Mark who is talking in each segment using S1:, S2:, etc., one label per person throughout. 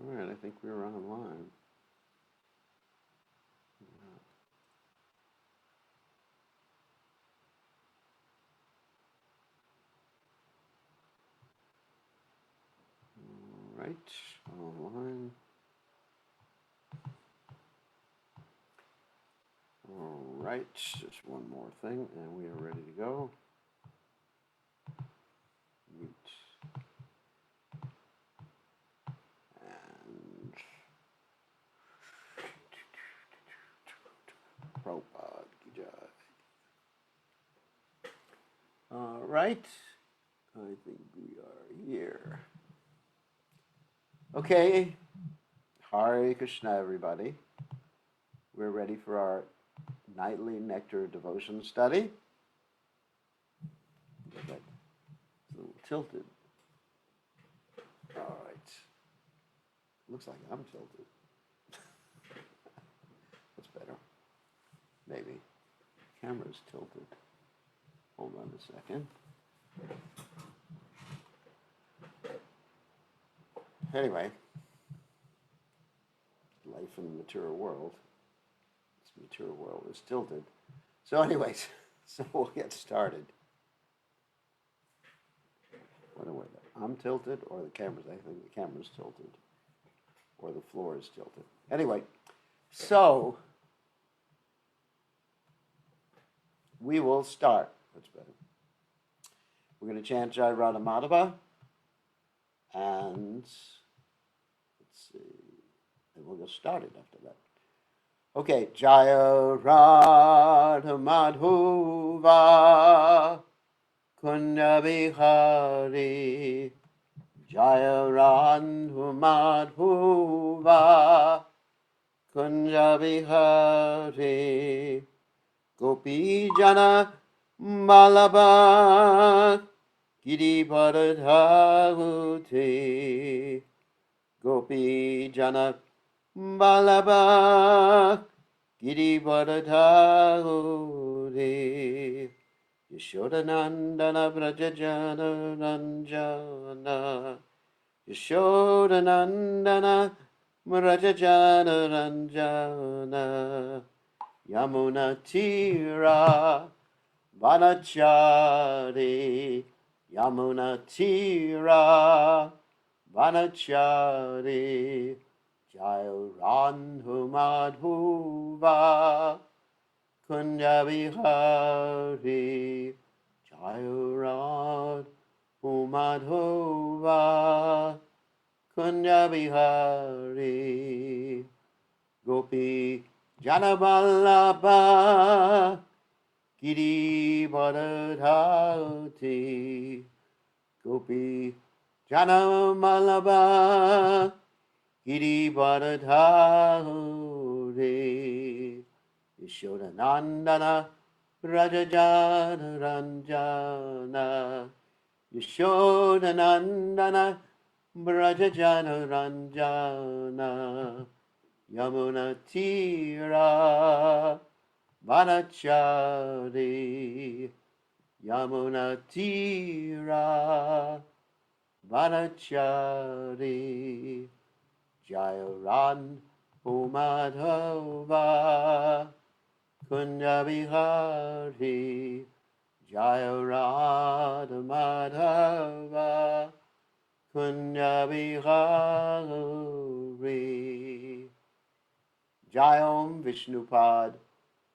S1: All right, I think we're online. All right, online. All right, just one more thing, and we are ready to go. Mute. And Prabhupada ki jai. All right, I think we are here. Okay, Hare Krishna, everybody. We're ready for our nightly Nectar devotion study. It's a little tilted. All right. Looks like I'm tilted. That's better. Maybe. Camera's tilted. Hold on a second. Anyway, life in the material world. This material world is tilted. So anyways, so we'll get started. Wait, I'm tilted or the camera's, I think the camera's tilted. Or the floor is tilted. Anyway, so we will start. That's better. We're going to chant Jai Radha Madhava. And let's see. And we'll get started after that. Okay. Jaya Radha Madhava Kunda Bihari. Jaya Radha Madhava Kunda Bihari. Gopi Jana Malabha Giribharadhaute. Gopi Jana Malabha Giribharadhaute. Yashodanandana Vrajajana Ranjana. Yashodanandana Vrajajana Ranjana. Yamuna Tira Vanachari. Yamuna Tira Vanachari. Jaya Radha Madhava Kunda Bihari. Jaya Radha Madhava Kunda Bihari. Gopi Janaballabha Giribharadhauti. Gopi Janaballabha Giribharadhauti. Yashodanandana Rajajana Ranjana. Yashodanandana Rajajana Ranjana. Yamuna Tira Vanachari. Yamuna Tira Vanachari. Jaya Radha Madhava Kunda Bihari. Jaya Radha Madhava Kunda Bihari. Jayom Vishnupad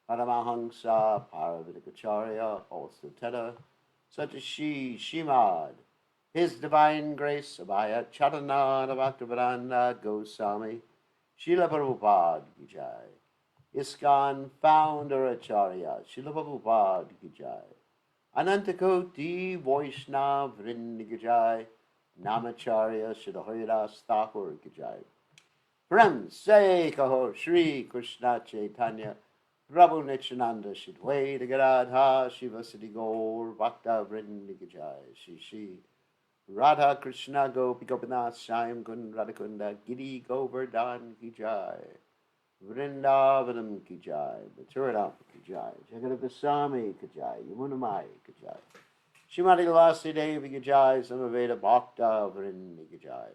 S1: Paramahamsa Paravatikacharya also Teta Satashi Shimad. His Divine Grace Abhaya Charanada Bhaktivedanta Goswami Srila Prabhupada Ki Jai. ISKCON Founder Acharya Srila Prabhupada Ki Jai. Anantakoti Vaishnav Vrinda Ki Jai. Namacharya Srila Haridas Thakur Ki Jai. Friends, say Kaho Shri Krishna Chaitanya Prabhu Nityananda Shidwaita Gadadha Shivasati Gaur Bhakta Vrinda Ki Jai. Shri Radha Krishna Gopi Gopinath Shyam Kund Radhakunda Giri Govardhan Ki Jai. Vrindavanam Ki Jai. Mathuradam Ki Jai. Jagadava Goswami Ki Jai. Yamunamai Ki Jai. Shrimati Tulasi Devi Ki Jai. Samaveda Bhakta Vrinda Ki Jai.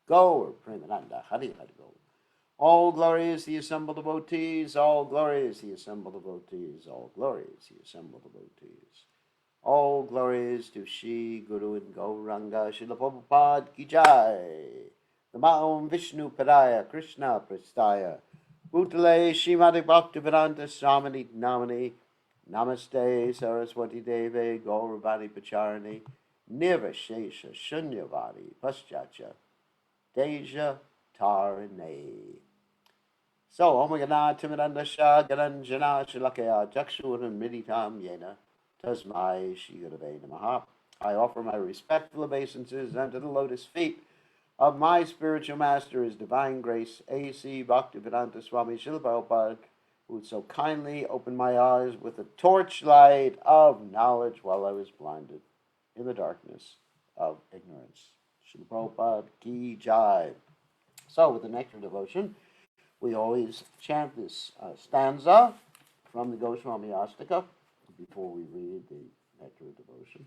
S1: Go, or Premananda, Hari Hari Go. All glory is the assembled devotees, all glory is the assembled devotees, all glory is the assembled devotees. All glory is to Shri Guru and Gauranga, Srila Prabhupada Ki Jai. Namo Vishnu Padaya, Krishna Prastaya, Bhutale Srimati Bhaktivedanta Swami Namani, Namaste Saraswati Deve, Gauravadi Pacharani, Nirvashesha Shunyavadi Paschacha, Deja Tarane. So, Om Gana Timidandasha Garanjana Shilakaya Jakshuran Miditam Yena Tasmai Shri Gurave Namaha. I offer my respectful obeisances unto the lotus feet of my spiritual master, His Divine Grace, A.C. Bhaktivedanta Swami Srila Prabhupada, who so kindly opened my eyes with the torchlight of knowledge while I was blinded in the darkness of ignorance. Srila Prabhupada Ki Jai. So, with the Nectar devotion, we always chant this stanza from the Goswami Astika before we read the Nectar devotion.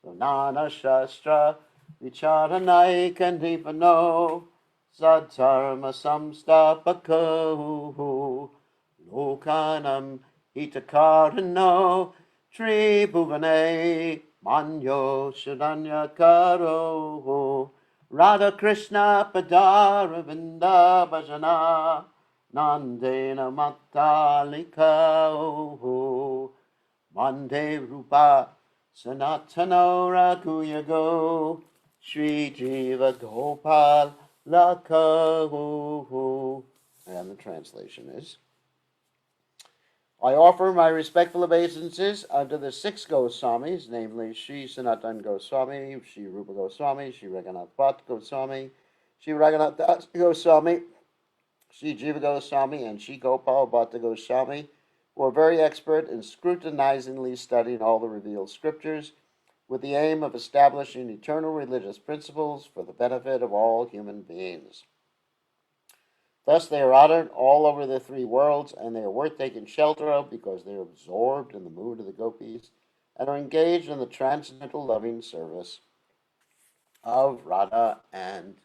S1: So, Nana Shastra Vicharanai Kandipano Sadharma Samstapako Lokanam Hitakarano Tribhuvane Manyo Shadanya Karo Radha Krishna Padaravinda Bhajana Nandena Mattalika Mande Rupa Sanatano Rakuyago Sri Jiva Gopal Lakahu. And the translation is, I offer my respectful obeisances unto the 6 Goswamis, namely Sri Sanatan Goswami, Sri Rupa Goswami, Sri Raghunath Bhatt Goswami, Sri Raghunath Das Goswami, Sri Jiva Goswami, and Sri Gopal Bhatta Goswami, who are very expert in scrutinizingly studying all the revealed scriptures with the aim of establishing eternal religious principles for the benefit of all human beings. Thus they are honored all over the 3 worlds, and they are worth taking shelter of because they are absorbed in the mood of the gopis and are engaged in the transcendental loving service of Radha and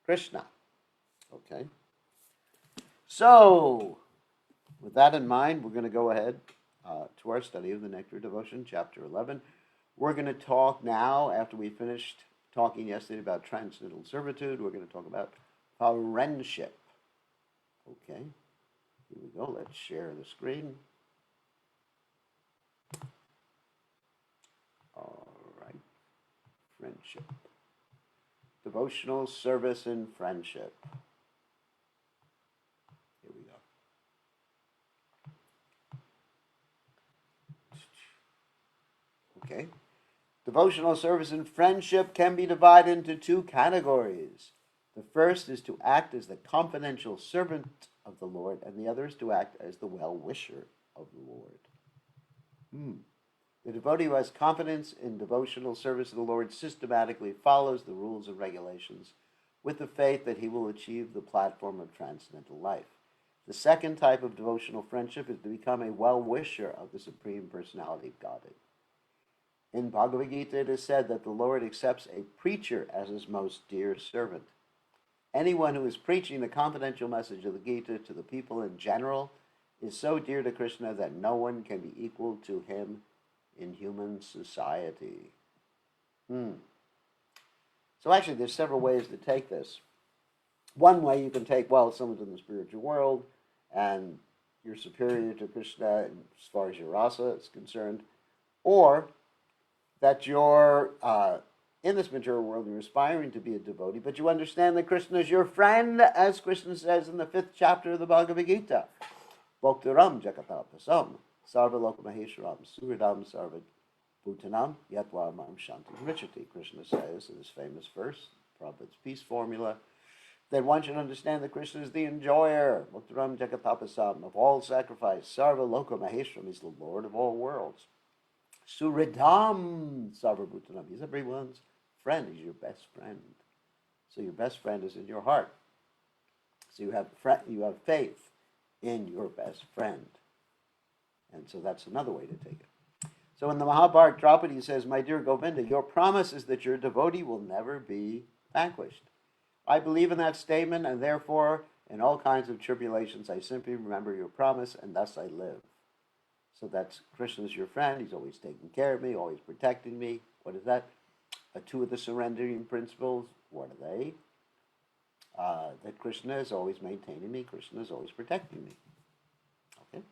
S1: Krishna. Okay? So, with that in mind, we're going to go ahead to our study of the Nectar Devotion, Chapter 11. We're going to talk now, after we finished talking yesterday about transcendental servitude, we're going to talk about friendship. Okay, here we go. Let's share the screen. All right, friendship. Devotional service and friendship. Here we go. Okay. Devotional service and friendship can be divided into 2 categories. The first is to act as the confidential servant of the Lord, and the other is to act as the well-wisher of the Lord. The devotee who has confidence in devotional service of the Lord systematically follows the rules and regulations with the faith that he will achieve the platform of transcendental life. The second type of devotional friendship is to become a well-wisher of the Supreme Personality of Godhead. In Bhagavad Gita, it is said that the Lord accepts a preacher as his most dear servant. Anyone who is preaching the confidential message of the Gita to the people in general is so dear to Krishna that no one can be equal to him in human society. So actually, there's several ways to take this. One way you can take, well, someone's in the spiritual world, and you're superior to Krishna as far as your rasa is concerned, or that you're in this material world, you're aspiring to be a devotee, but you understand that Krishna is your friend, as Krishna says in the 5th chapter of the Bhagavad Gita. Bhaktaram Jakatapasam, Sarva Lokamaheshwaram, Suridam Sarva Bhutanam, Yatva Mam Shanti Richati. Krishna says in his famous verse, Prabhupada's peace formula, that one should understand that Krishna is the enjoyer, Bhaktaram Jakatapasam, of all sacrifice. Sarva Lokamaheshwaram, he's the Lord of all worlds. Suridam Sarvabhutanam. He's everyone's friend. He's your best friend. So your best friend is in your heart. So you have faith in your best friend. And so that's another way to take it. So in the Mahabharata, Draupadi says, my dear Govinda, your promise is that your devotee will never be vanquished. I believe in that statement, and therefore, in all kinds of tribulations, I simply remember your promise, and thus I live. So that's Krishna's your friend. He's always taking care of me, always protecting me. What is that? Two of the surrendering principles. What are they? That Krishna is always maintaining me. Krishna is always protecting me. Okay.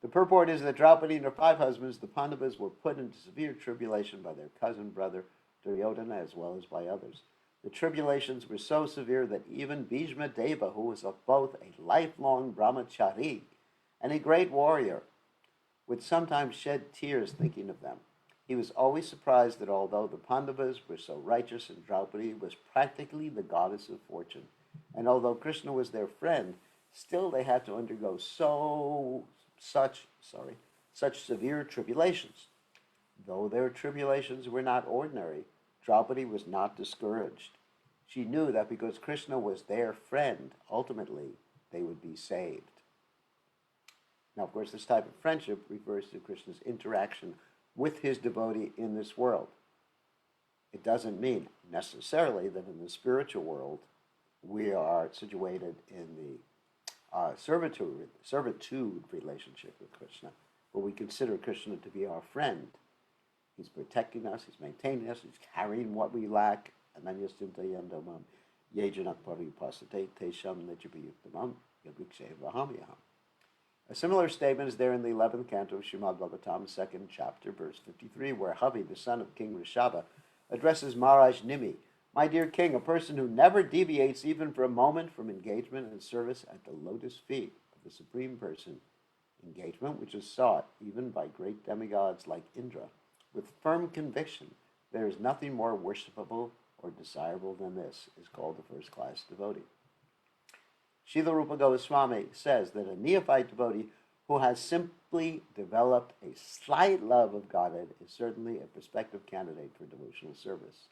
S1: The purport is that Draupadi and her 5 husbands, the Pandavas, were put into severe tribulation by their cousin brother Duryodhana as well as by others. The tribulations were so severe that even Bhishma Deva, who was both a lifelong brahmachari and a great warrior, would sometimes shed tears thinking of them. He was always surprised that although the Pandavas were so righteous and Draupadi was practically the goddess of fortune, and although Krishna was their friend, still they had to undergo such severe tribulations. Though their tribulations were not ordinary, Draupadi was not discouraged. She knew that because Krishna was their friend, ultimately they would be saved. Now, of course, this type of friendship refers to Krishna's interaction with his devotee in this world. It doesn't mean necessarily that in the spiritual world we are situated in the servitude relationship with Krishna, where we consider Krishna to be our friend. He's protecting us, he's maintaining us, he's carrying what we lack. And then yastintayandamam yejanak paripasate tesham nejabiyuktamam yadvikshevaham. A similar statement is there in the 11th canto of Srimad Bhagavatam, 2nd chapter, verse 53, where Havi, the son of King Rishabha, addresses Maharaj Nimi, my dear king, a person who never deviates even for a moment from engagement and service at the lotus feet of the Supreme Person, engagement which is sought even by great demigods like Indra, with firm conviction there is nothing more worshipable or desirable than this, is called the first-class devotee. Srila Rupa Goswami says that a neophyte devotee who has simply developed a slight love of Godhead is certainly a prospective candidate for devotional service.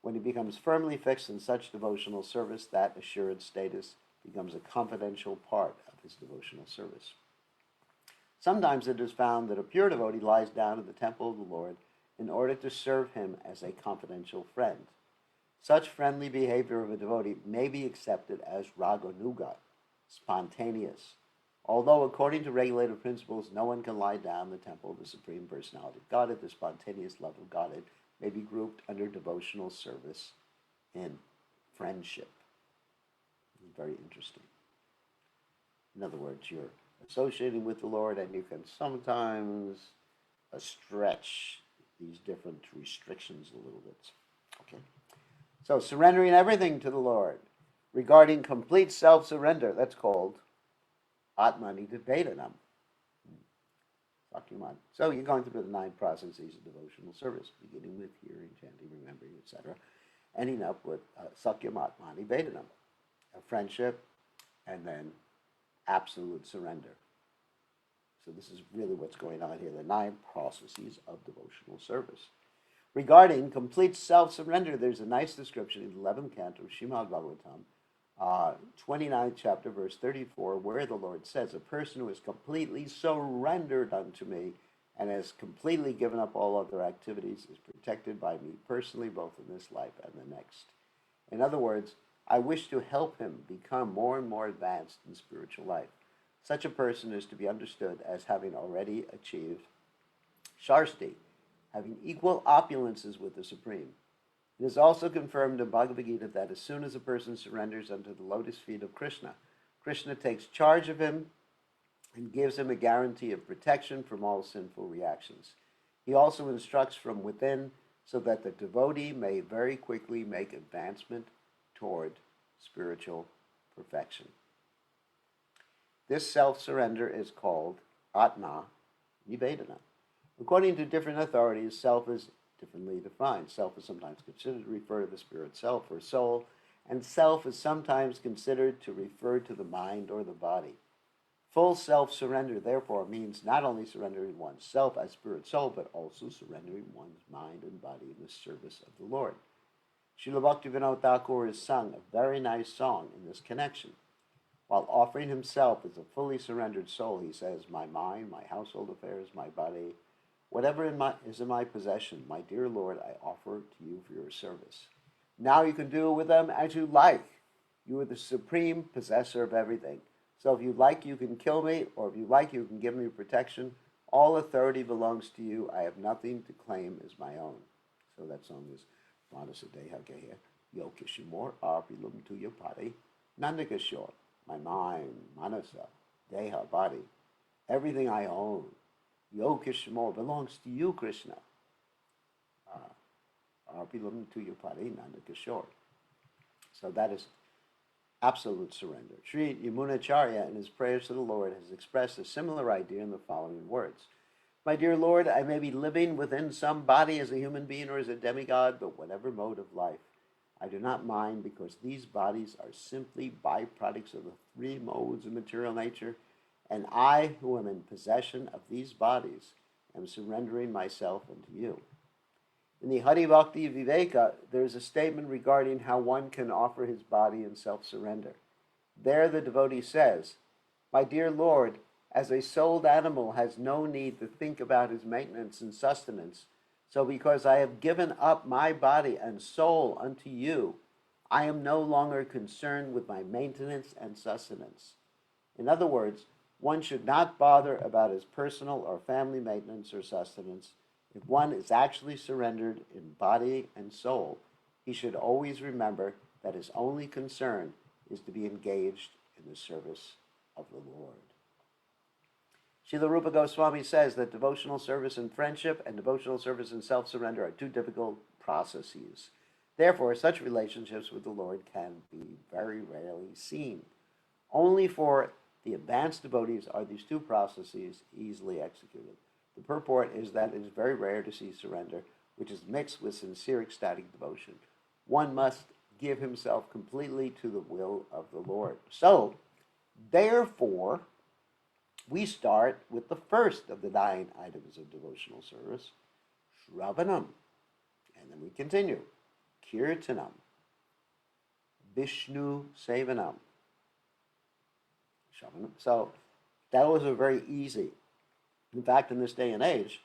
S1: When he becomes firmly fixed in such devotional service, that assured status becomes a confidential part of his devotional service. Sometimes it is found that a pure devotee lies down in the temple of the Lord in order to serve him as a confidential friend. Such friendly behavior of a devotee may be accepted as raganuga, spontaneous, although according to regulative principles, no one can lie down in the temple of the Supreme Personality of Godhead. The spontaneous love of Godhead may be grouped under devotional service in friendship. Very interesting. In other words, you're associating with the Lord and you can sometimes stretch these different restrictions a little bit. Okay. So surrendering everything to the Lord, regarding complete self-surrender, that's called Atmani Vedanam. So you're going through the 9 processes of devotional service, beginning with hearing, chanting, remembering, etc., ending up with Sakyam Atmani Vedanam, a friendship, and then absolute surrender. So this is really what's going on here, the 9 processes of devotional service. Regarding complete self-surrender, there's a nice description in the 11th canto of Srimad Bhagavatam, 29th chapter, verse 34, where the Lord says, a person who is completely surrendered unto me and has completely given up all other activities is protected by me personally, both in this life and the next. In other words, I wish to help him become more and more advanced in spiritual life. Such a person is to be understood as having already achieved Sharsti, having equal opulences with the Supreme. It is also confirmed in Bhagavad Gita that as soon as a person surrenders unto the lotus feet of Krishna, Krishna takes charge of him and gives him a guarantee of protection from all sinful reactions. He also instructs from within so that the devotee may very quickly make advancement toward spiritual perfection. This self-surrender is called Atma Nivedana. According to different authorities, self is differently defined. Self is sometimes considered to refer to the spirit self or soul, and self is sometimes considered to refer to the mind or the body. Full self-surrender, therefore, means not only surrendering one's self as spirit soul, but also surrendering one's mind and body in the service of the Lord. Srila Bhaktivinoda Thakur has sung a very nice song in this connection. While offering himself as a fully surrendered soul, he says, my mind, my household affairs, my body, whatever is in my possession, my dear Lord, I offer to you for your service. Now you can do with them as you like. You are the supreme possessor of everything. So if you like, you can kill me, or if you like, you can give me protection. All authority belongs to you. I have nothing to claim as my own. So that song is Manasa Deha Geha, Yokishimor, Arpilum to your body, Nandakashor, my mind, Manasa, Deha, body. Everything I own, Yokishimor, belongs to you, Krishna. Arpilum to your body, Nandakashor. So that is absolute surrender. Sri Yamunacharya, in his prayers to the Lord, has expressed a similar idea in the following words. My dear Lord, I may be living within some body as a human being or as a demigod, but whatever mode of life, I do not mind, because these bodies are simply byproducts of the three modes of material nature, and I, who am in possession of these bodies, am surrendering myself unto you. In the Hari Bhakti Viveka, there is a statement regarding how one can offer his body in self-surrender. There the devotee says, my dear Lord, as a souled animal has no need to think about his maintenance and sustenance, so because I have given up my body and soul unto you, I am no longer concerned with my maintenance and sustenance. In other words, one should not bother about his personal or family maintenance or sustenance. If one is actually surrendered in body and soul, he should always remember that his only concern is to be engaged in the service of the Lord. Srila Rupa Goswami says that devotional service in friendship and devotional service in self-surrender are two difficult processes. Therefore, such relationships with the Lord can be very rarely seen. Only for the advanced devotees are these two processes easily executed. The purport is that it is very rare to see surrender, which is mixed with sincere ecstatic devotion. One must give himself completely to the will of the Lord. So, therefore, we start with the first of the 9 items of devotional service, Shravanam. And then we continue, Kirtanam, Vishnu Sevanam. So, those are very easy. In fact, in this day and age,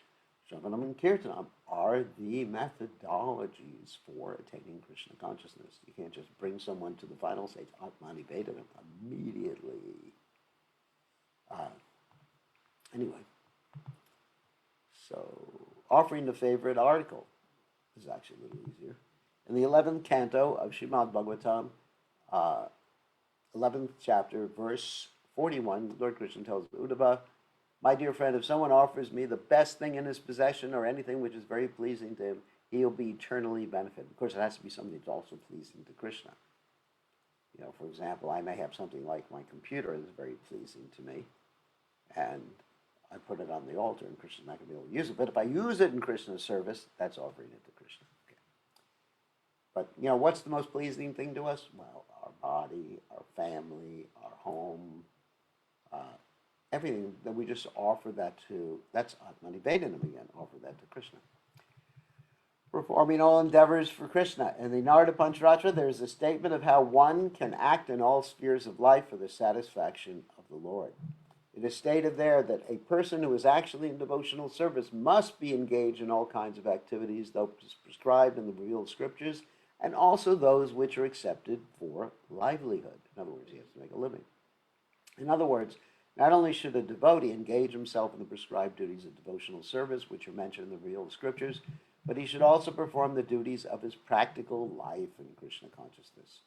S1: Shravanam and Kirtanam are the methodologies for attaining Krishna consciousness. You can't just bring someone to the final stage, Atmani Vedanam, immediately. Anyway, so offering the favorite article is actually a little easier. In the 11th canto of Srimad Bhagavatam, 11th chapter, verse 41, Lord Krishna tells Uddhava, my dear friend, if someone offers me the best thing in his possession or anything which is very pleasing to him, he'll be eternally benefited. Of course, it has to be something that's also pleasing to Krishna. You know, for example, I may have something like my computer that's very pleasing to me, and I put it on the altar, and Krishna's not going to be able to use it. But if I use it in Krishna's service, that's offering it to Krishna. Okay. But, you know, what's the most pleasing thing to us? Well, our body, our family, our home, everything that we just offer that to, that's Atmani Vedanam again, offer that to Krishna. Performing all endeavors for Krishna. In the Narada Pancharatra, there is a statement of how one can act in all spheres of life for the satisfaction of the Lord. It is stated there that a person who is actually in devotional service must be engaged in all kinds of activities, those prescribed in the revealed scriptures, and also those which are accepted for livelihood. In other words, he has to make a living. In other words, not only should a devotee engage himself in the prescribed duties of devotional service, which are mentioned in the revealed scriptures, but he should also perform the duties of his practical life in Krishna consciousness.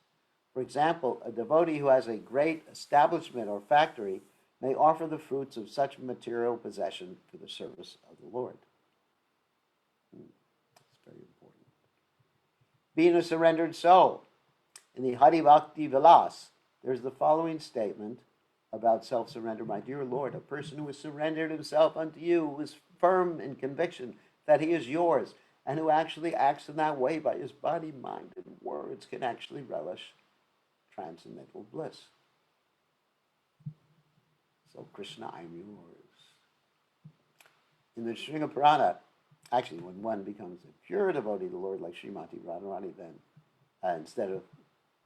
S1: For example, a devotee who has a great establishment or factory may offer the fruits of such material possession for the service of the Lord. That's very important. Being a surrendered soul. In the Hari Bhakti Vilas, there's the following statement about self-surrender. My dear Lord, a person who has surrendered himself unto you, who is firm in conviction that he is yours, and who actually acts in that way by his body, mind, and words, can actually relish transcendental bliss. So, Krishna, I'm yours. In the Shringa Purana, actually, when one becomes a pure devotee to the Lord, like Srimati Radharani, then instead of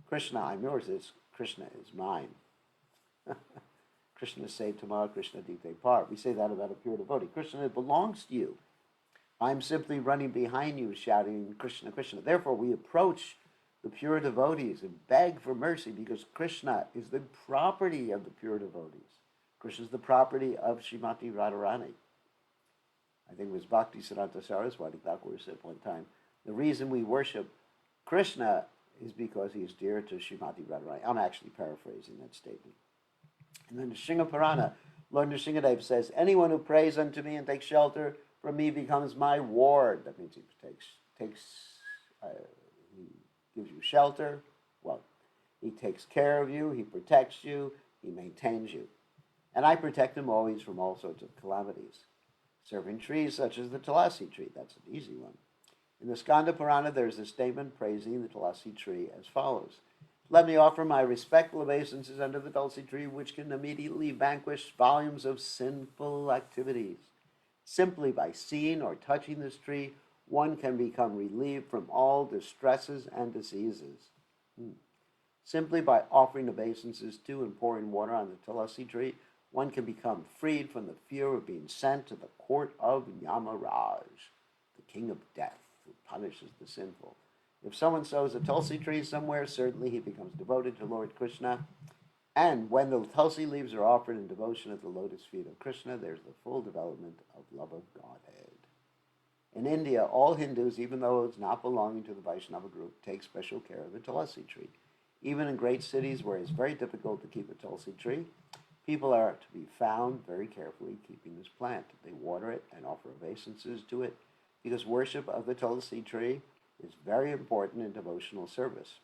S1: Krishna, I'm yours, it's Krishna is mine. Krishna say Tamar, Krishna dite par. We say that about a pure devotee. Krishna belongs to you. I'm simply running behind you, shouting Krishna, Krishna. Therefore, we approach the pure devotees and beg for mercy, because Krishna is the property of the pure devotees. Krishna is the property of Srimati Radharani. I think it was Bhakti Siddhanta Saraswati Thakur said one time, the reason we worship Krishna is because he is dear to Srimati Radharani. I'm actually paraphrasing that statement. And then the Shinga Purana, Lord Nrsingadev says, anyone who prays unto me and takes shelter from me becomes my ward. That means he gives you shelter. Well, he takes care of you, he protects you, he maintains you. And I protect him always from all sorts of calamities. Serving trees such as the Tulasi tree, that's an easy one. In the Skanda Purana, there's a statement praising the Tulasi tree as follows. Let me offer my respectful obeisances under the Tulsi tree, which can immediately vanquish volumes of sinful activities. Simply by seeing or touching this tree, one can become relieved from all distresses and diseases. Simply by offering obeisances to and pouring water on the Tulasi tree, one can become freed from the fear of being sent to the court of Yamaraj, the king of death, who punishes the sinful. If someone sows a Tulsi tree somewhere, certainly he becomes devoted to Lord Krishna. And when the Tulsi leaves are offered in devotion at the lotus feet of Krishna, there's the full development of love of Godhead. In India, all Hindus, even those not belonging to the Vaishnava group, take special care of the Tulsi tree. Even in great cities where it's very difficult to keep a Tulsi tree, people are to be found very carefully keeping this plant. They water it and offer obeisances to it, because worship of the Tulsi tree is very important in devotional service.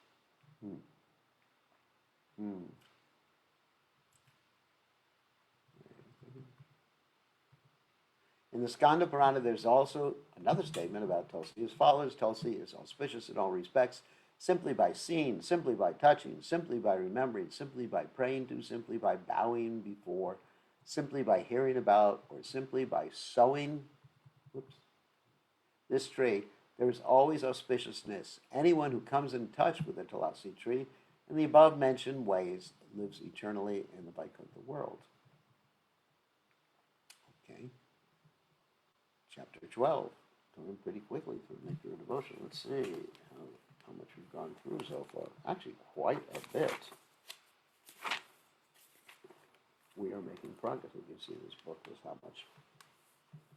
S1: In the Skanda Purana, there's also another statement about Tulsi as follows. Tulsi is auspicious in all respects, simply by seeing, simply by touching, simply by remembering, simply by praying to, simply by bowing before, simply by hearing about, or simply by sowing this tree. There is always auspiciousness. Anyone who comes in touch with the Tulasi tree in the above mentioned ways lives eternally in the Vaikuntha world. Okay. Chapter 12. Going pretty quickly through Nectar of Devotion. Let's see how much we've gone through so far. Actually, quite a bit. We are making progress. You can see this book was how much.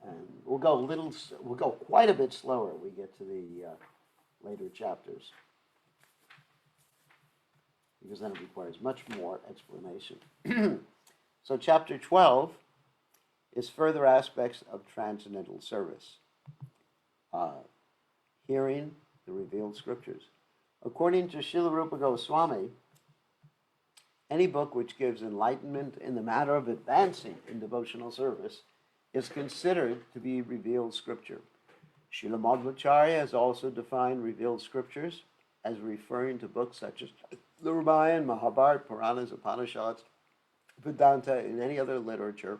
S1: And we'll go quite a bit slower when we get to the later chapters, because then it requires much more explanation. So chapter 12 is further aspects of transcendental service. Hearing the revealed scriptures. According to Srila Rupa Goswami, any book which gives enlightenment in the matter of advancing in devotional service is considered to be revealed scripture. Srila Madhvacharya has also defined revealed scriptures as referring to books such as the Ramayana, Mahabharata, Puranas, Upanishads, Vedanta, and any other literature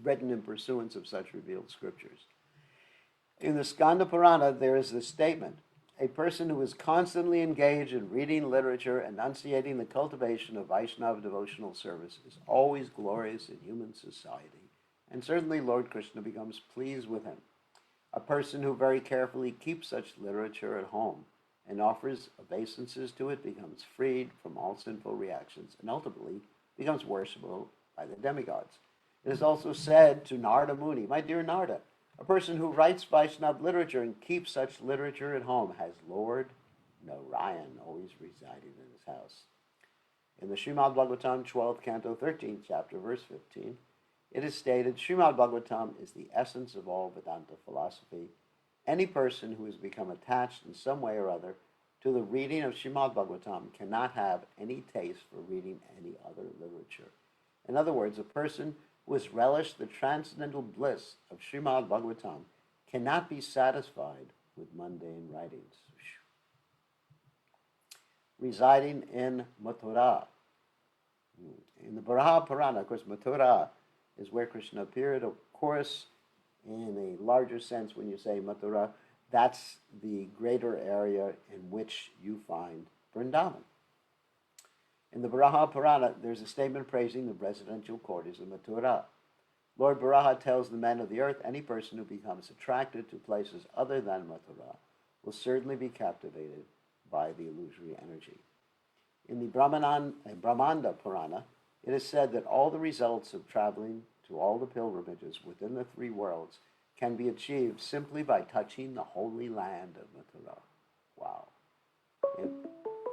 S1: written in pursuance of such revealed scriptures. In the Skanda Purana, there is this statement: a person who is constantly engaged in reading literature, enunciating the cultivation of Vaishnava devotional service, is always glorious in human society. And certainly Lord Krishna becomes pleased with him. A person who very carefully keeps such literature at home and offers obeisances to it becomes freed from all sinful reactions and ultimately becomes worshipable by the demigods. It is also said to Narada Muni, my dear Narada, a person who writes Vaishnava literature and keeps such literature at home has Lord Narayan always residing in his house. In the Srimad Bhagavatam 12th Canto 13th chapter verse 15, it is stated, Srimad Bhagavatam is the essence of all Vedanta philosophy. Any person who has become attached in some way or other to the reading of Srimad Bhagavatam cannot have any taste for reading any other literature. In other words, a person who has relished the transcendental bliss of Srimad Bhagavatam cannot be satisfied with mundane writings. Residing in Mathura. In the Varaha Purana, of course, Mathura is where Krishna appeared. Of course, in a larger sense, when you say Mathura, that's the greater area in which you find Vrindavan. In the Varaha Purana, there's a statement praising the residential quarters of Mathura. Lord Varaha tells the men of the earth, any person who becomes attracted to places other than Mathura will certainly be captivated by the illusory energy. In the Brahmanda Purana, it is said that all the results of traveling to all the pilgrimages within the three worlds can be achieved simply by touching the holy land of Mathura. Wow.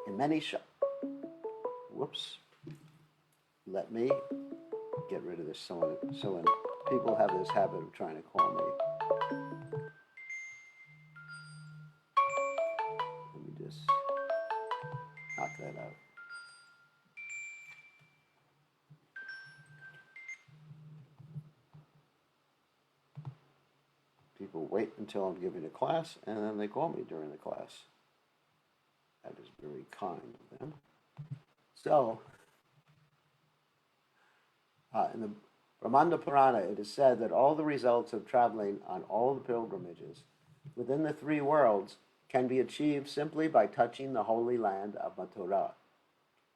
S1: In many whoops. Let me get rid of this. So when people have this habit of trying to call me, let me just knock that out. People wait until I'm giving a class, and then they call me during the class. That is very kind of them. So, in the Brahmanda Purana, it is said that all the results of traveling on all the pilgrimages within the three worlds can be achieved simply by touching the holy land of Mathura.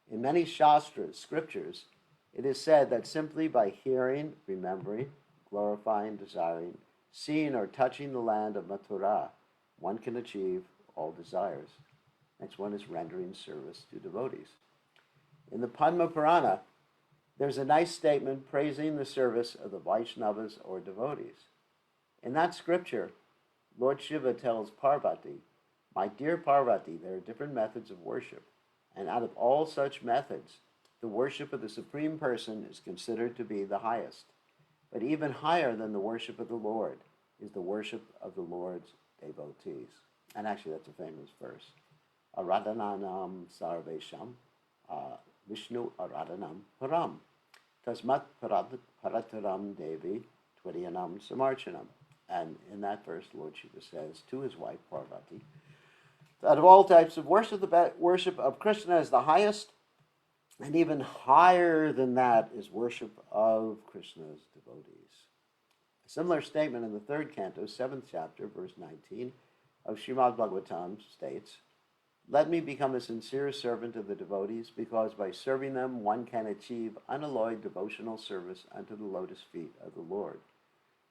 S1: In many shastras, scriptures, it is said that simply by hearing, remembering, glorifying, desiring, seeing or touching the land of Mathura, one can achieve all desires. Next one is rendering service to devotees. In the Padma Purana, there's a nice statement praising the service of the Vaishnavas or devotees. In that scripture, Lord Shiva tells Parvati, "My dear Parvati, there are different methods of worship, and out of all such methods, the worship of the Supreme Person is considered to be the highest. But even higher than the worship of the Lord is the worship of the Lord's devotees." And actually, that's a famous verse. Aradhananam sarvesham Vishnu aradhanam param tasmat parataram devi tvariyanam samarchanam. And in that verse, Lord Shiva says to his wife Parvati, out of all types of worship, the worship of Krishna is the highest, and even higher than that is worship of Krishna's devotees. A similar statement in the third canto, 7th chapter, verse 19 of Srimad Bhagavatam states, "Let me become a sincere servant of the devotees, because by serving them one can achieve unalloyed devotional service unto the lotus feet of the Lord.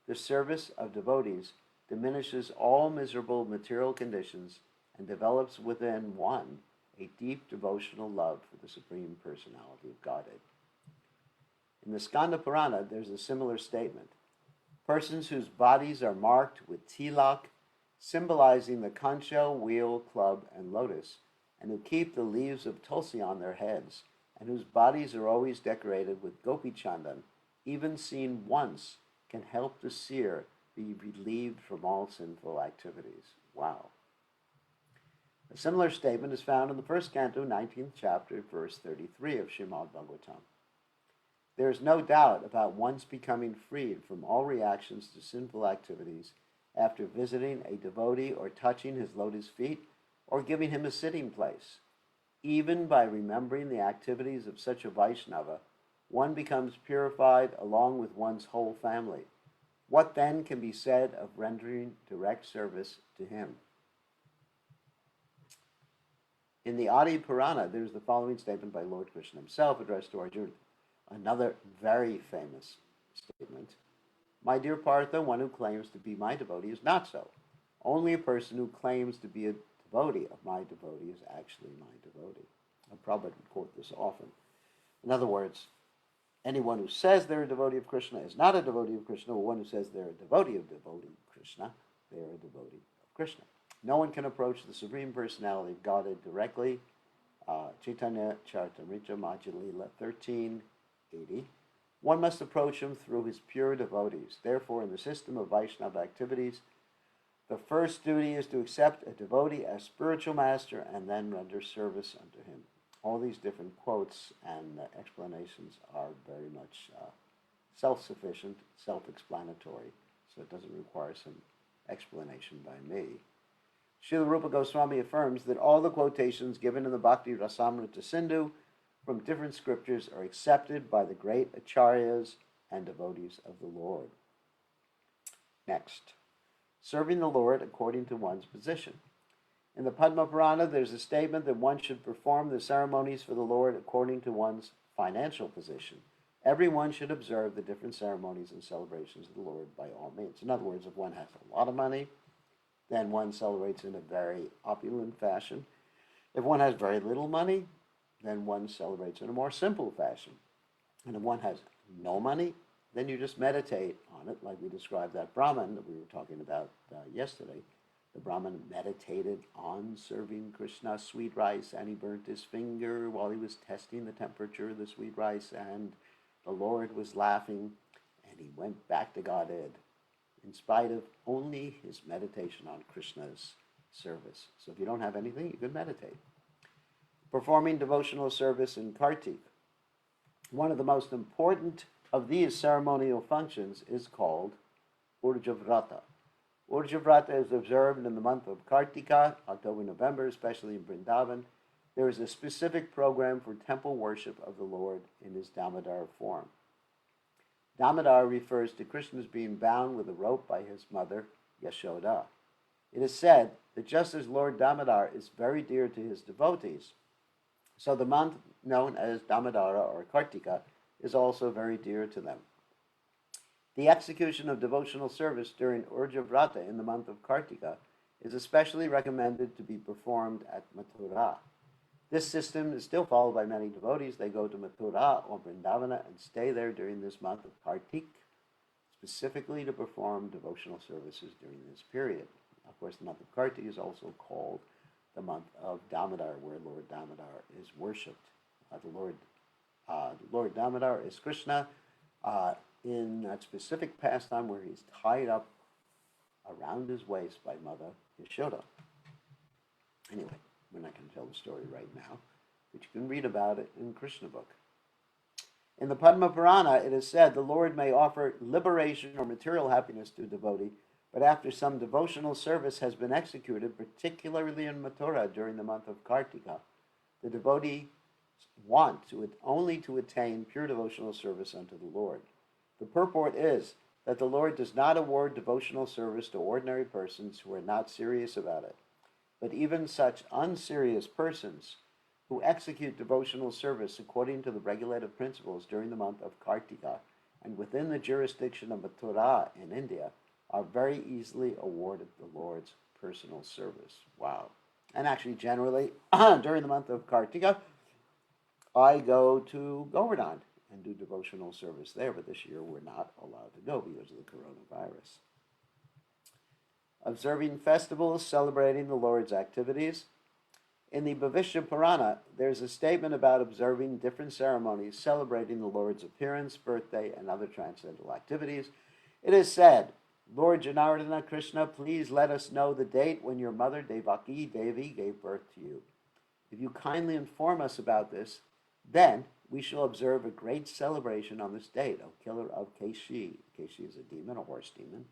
S1: The service of devotees diminishes all miserable material conditions and develops within one a deep devotional love for the Supreme Personality of Godhead." In the Skanda Purana, there's a similar statement. Persons whose bodies are marked with tilak, symbolizing the conch shell, wheel, club, and lotus, and who keep the leaves of tulsi on their heads, and whose bodies are always decorated with gopi chandan, even seen once, can help the seer be relieved from all sinful activities. Wow. A similar statement is found in the first canto, 19th chapter, verse 33 of Srimad Bhagavatam. There is no doubt about one's becoming freed from all reactions to sinful activities after visiting a devotee or touching his lotus feet or giving him a sitting place. Even by remembering the activities of such a Vaishnava, one becomes purified along with one's whole family. What then can be said of rendering direct service to him? In the Adi Purana, there's the following statement by Lord Krishna himself addressed to Arjuna. Another very famous statement. "My dear Partha, one who claims to be my devotee is not so. Only a person who claims to be a devotee of my devotee is actually my devotee." Prabhupada would quote this often. In other words, anyone who says they're a devotee of Krishna is not a devotee of Krishna, or one who says they're a devotee of Krishna, they're a devotee of Krishna. No one can approach the Supreme Personality of Godhead directly. Chaitanya Charitamrita Madhya-lila 1380. One must approach him through his pure devotees. Therefore, in the system of Vaishnava activities, the first duty is to accept a devotee as spiritual master and then render service unto him. All these different quotes and explanations are very much self-sufficient, self-explanatory, so it doesn't require some explanation by me. Srila Rupa Goswami affirms that all the quotations given in the Bhakti Rasamrita Sindhu from different scriptures are accepted by the great acharyas and devotees of the Lord. Next, serving the Lord according to one's position. In the Padma Purana, there's a statement that one should perform the ceremonies for the Lord according to one's financial position. Everyone should observe the different ceremonies and celebrations of the Lord by all means. In other words, if one has a lot of money, then one celebrates in a very opulent fashion. If one has very little money, then one celebrates in a more simple fashion. And if one has no money, then you just meditate on it, like we described that Brahmin that we were talking about yesterday. The Brahmin meditated on serving Krishna sweet rice, and he burnt his finger while he was testing the temperature of the sweet rice, and the Lord was laughing, and he went back to Godhead in spite of only his meditation on Krishna's service. So if you don't have anything, you can meditate. Performing devotional service in Kartik. One of the most important of these ceremonial functions is called Urjavrata. Urjavrata is observed in the month of Kartika, October, November, especially in Vrindavan. There is a specific program for temple worship of the Lord in his Damodar form. Damodar refers to Krishna's being bound with a rope by his mother, Yashoda. It is said that just as Lord Damodar is very dear to his devotees, so the month known as Damodara or Kartika is also very dear to them. The execution of devotional service during Urjavrata in the month of Kartika is especially recommended to be performed at Mathura. This system is still followed by many devotees. They go to Mathura or Vrindavana and stay there during this month of Kartik, specifically to perform devotional services during this period. Of course, the month of Kartik is also called the month of Damodar, where Lord Damodar is worshipped. Lord Damodar is Krishna in that specific pastime where he's tied up around his waist by Mother Yashoda. Anyway, we're not going to tell the story right now, but you can read about it in Krishna book. In the Padma Purana, it is said the Lord may offer liberation or material happiness to a devotee, but after some devotional service has been executed, particularly in Mathura during the month of Kartika, the devotee wants only to attain pure devotional service unto the Lord. The purport is that the Lord does not award devotional service to ordinary persons who are not serious about it, but even such unserious persons who execute devotional service according to the regulative principles during the month of Kartika and within the jurisdiction of Mathura in India are very easily awarded the Lord's personal service. Wow. And actually, generally, during the month of Kartika, I go to Govardhan and do devotional service there, but this year we're not allowed to go because of the coronavirus. Observing festivals, celebrating the Lord's activities. In the Bhavishya Purana, there's a statement about observing different ceremonies, celebrating the Lord's appearance, birthday, and other transcendental activities. It is said, Lord Janardana Krishna, please let us know the date when your mother Devaki Devi gave birth to you. If you kindly inform us about this, then we shall observe a great celebration on this date, O killer of Keshi. Keshi is a demon, a horse demon.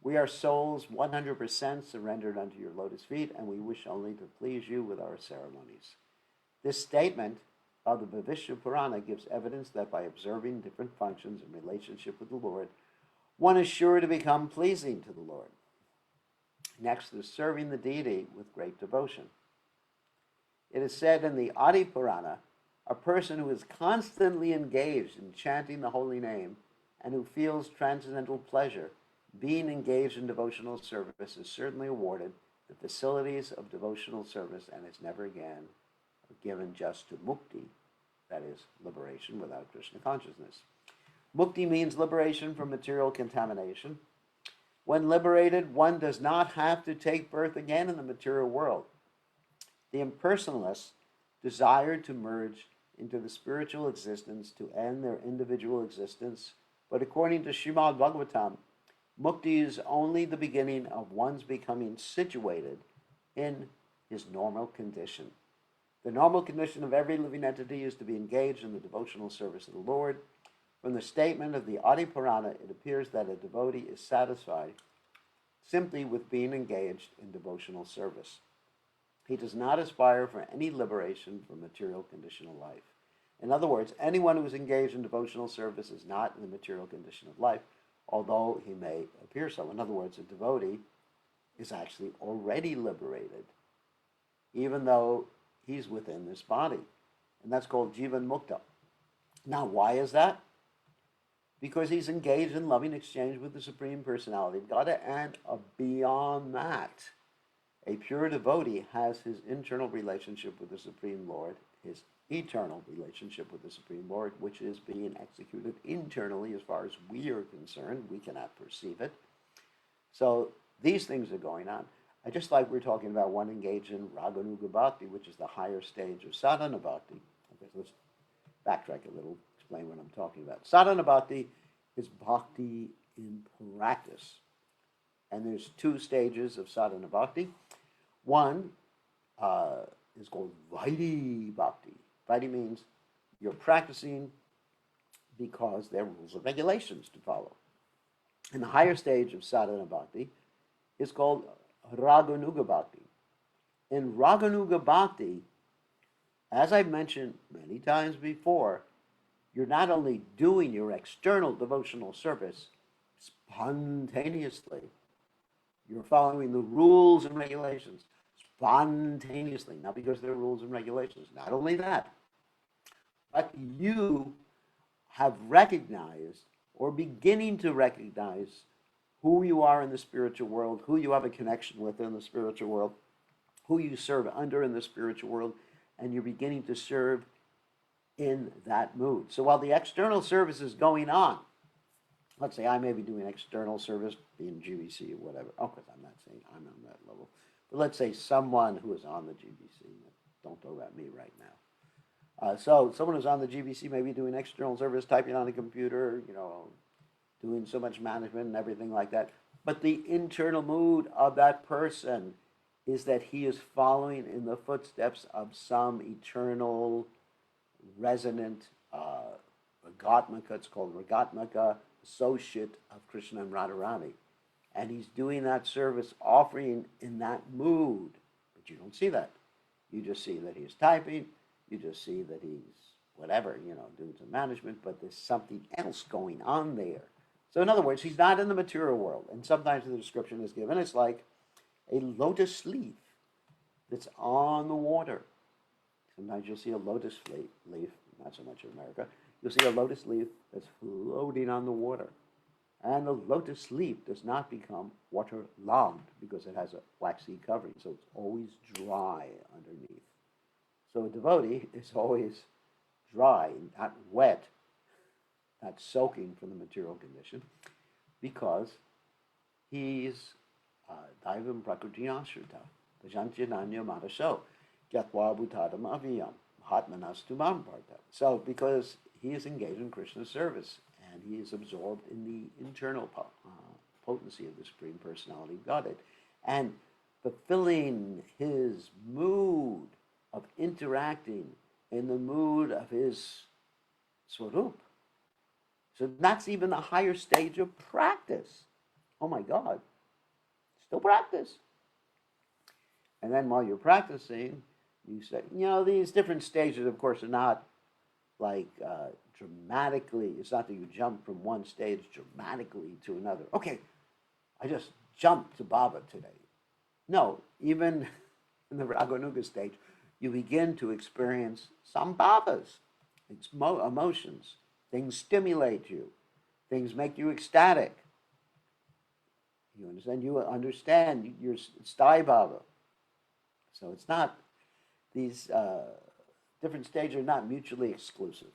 S1: We are souls 100% surrendered unto your lotus feet, and we wish only to please you with our ceremonies. This statement of the Bhavishya Purana gives evidence that by observing different functions in relationship with the Lord, one is sure to become pleasing to the Lord. Next is serving the deity with great devotion. It is said in the Adi Purana, a person who is constantly engaged in chanting the holy name and who feels transcendental pleasure being engaged in devotional service is certainly awarded the facilities of devotional service and is never again given just to mukti, that is, liberation without Krishna consciousness. Mukti means liberation from material contamination. When liberated, one does not have to take birth again in the material world. The impersonalists desire to merge into the spiritual existence to end their individual existence, but according to Srimad Bhagavatam, mukti is only the beginning of one's becoming situated in his normal condition. The normal condition of every living entity is to be engaged in the devotional service of the Lord. From the statement of the Adi Purana, it appears that a devotee is satisfied simply with being engaged in devotional service. He does not aspire for any liberation from material conditional life. In other words, anyone who is engaged in devotional service is not in the material condition of life, although he may appear so. In other words, a devotee is actually already liberated, even though he's within this body. And that's called Jivan Mukta. Now, why is that? Because he's engaged in loving exchange with the Supreme Personality of Godhead, and beyond that, A pure devotee has his internal relationship with the Supreme Lord, his eternal relationship with the Supreme Lord, which is being executed internally as far as we are concerned. We cannot perceive it. So these things are going on. Just like we're talking about one engaged in Raganuga Bhakti, which is the higher stage of Sadhana Bhakti. Okay, so let's backtrack a little, explain what I'm talking about. Sadhana Bhakti is bhakti in practice. And there's two stages of sadhana bhakti. One is called Vaidhi Bhakti. Vaidhi means you're practicing because there are rules and regulations to follow. And the higher stage of sadhana bhakti is called Raganuga Bhakti. In Raganuga Bhakti, as I've mentioned many times before, you're not only doing your external devotional service spontaneously, you're following the rules and regulations spontaneously, not because there are rules and regulations. Not only that, but you have recognized or beginning to recognize who you are in the spiritual world, who you have a connection with in the spiritual world, who you serve under in the spiritual world, and you're beginning to serve in that mood. So while the external service is going on, let's say I may be doing external service, being GBC or whatever. Of course, I'm not saying I'm on that level. But let's say someone who is on the GBC, don't throw at me right now. So someone who's on the GBC may be doing external service, typing on a computer, doing so much management and everything like that. But the internal mood of that person is that he is following in the footsteps of some eternal, resonant Ragatmaka, it's called Ragatmaka, associate of Krishna and Radharani. And he's doing that service, offering in that mood. But you don't see that. You just see that he's typing. You just see that he's whatever, doing some management, but there's something else going on there. So in other words, he's not in the material world. And sometimes the description is given, it's like a lotus leaf that's on the water. Sometimes you'll see a lotus leaf, not so much in America, you'll see a lotus leaf that's floating on the water. And the lotus leaf does not become waterlogged because it has a waxy covering, so it's always dry underneath. So a devotee is always dry, not wet, not soaking from the material condition, because he's Daivam Prakriti Ashrita, Vajantinanya Mataso, Gyatva Bhutadam Aviyam, Mahatmanastu Mamparta. So because he is engaged in Krishna's service, and he is absorbed in the internal potency of the Supreme Personality of Godhead, and fulfilling his mood of interacting in the mood of his Swarup. So that's even a higher stage of practice. Oh my God, still practice. And then while you're practicing, you say, these different stages, of course, are not like dramatically, it's not that you jump from one stage dramatically to another. Okay, I just jumped to Baba today. No, even in the Raganuga stage, you begin to experience some Babas. It's emotions. Things stimulate you. Things make you ecstatic. You understand you're Stai Baba. So it's not, these different stages are not mutually exclusive.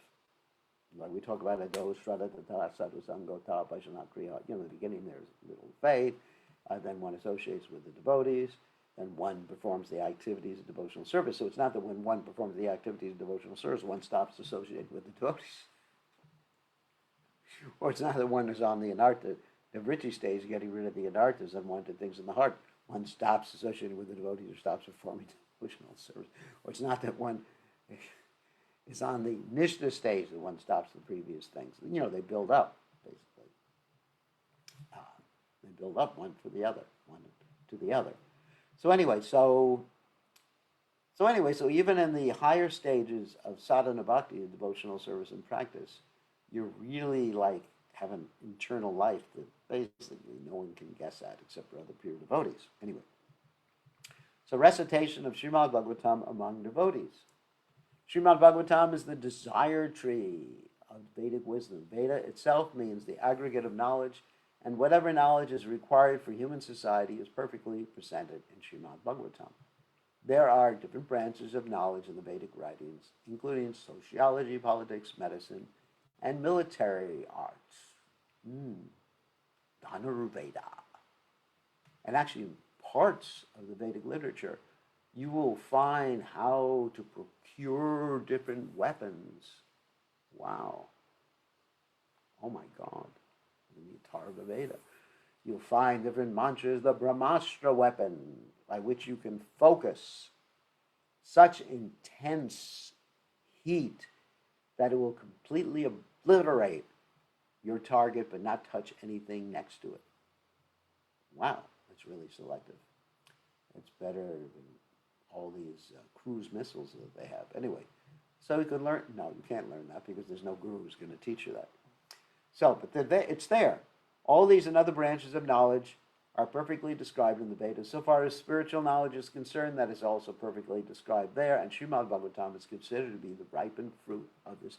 S1: Like we talk about Ado, Shraddha, Sadhu, Sangota, Vaishnava Kriya. In the beginning there's little faith, then one associates with the devotees, then one performs the activities of devotional service. So it's not that when one performs the activities of devotional service, one stops associating with the devotees. Or it's not that one is on the anartha, the vritti stage, getting rid of the anarthas, unwanted things in the heart. One stops associating with the devotees or stops performing devotional service. Or it's not that one is on the Nishna stage that one stops the previous things. They build up, basically. They build up one to the other. So even in the higher stages of sadhana bhakti, devotional service and practice, you really have an internal life that basically no one can guess at except for other pure devotees. Anyway, so recitation of Srimad Bhagavatam among devotees. Srimad Bhagavatam is the desire tree of Vedic wisdom. Veda itself means the aggregate of knowledge, and whatever knowledge is required for human society is perfectly presented in Srimad Bhagavatam. There are different branches of knowledge in the Vedic writings, including sociology, politics, medicine, and military arts. Dhanurveda. And actually, in parts of the Vedic literature, you will find how to procure different weapons. Wow. Oh my God. In the Atharva Veda. You'll find different mantras, the Brahmastra weapon, by which you can focus such intense heat that it will completely obliterate your target but not touch anything next to it. Wow, that's really selective. It's better than all these cruise missiles that they have. Anyway, so you can learn. No, you can't learn that because there's no guru who's going to teach you that. So, but it's there. All these and other branches of knowledge are perfectly described in the Vedas. So far as spiritual knowledge is concerned, that is also perfectly described there, and Srimad Bhagavatam is considered to be the ripened fruit of this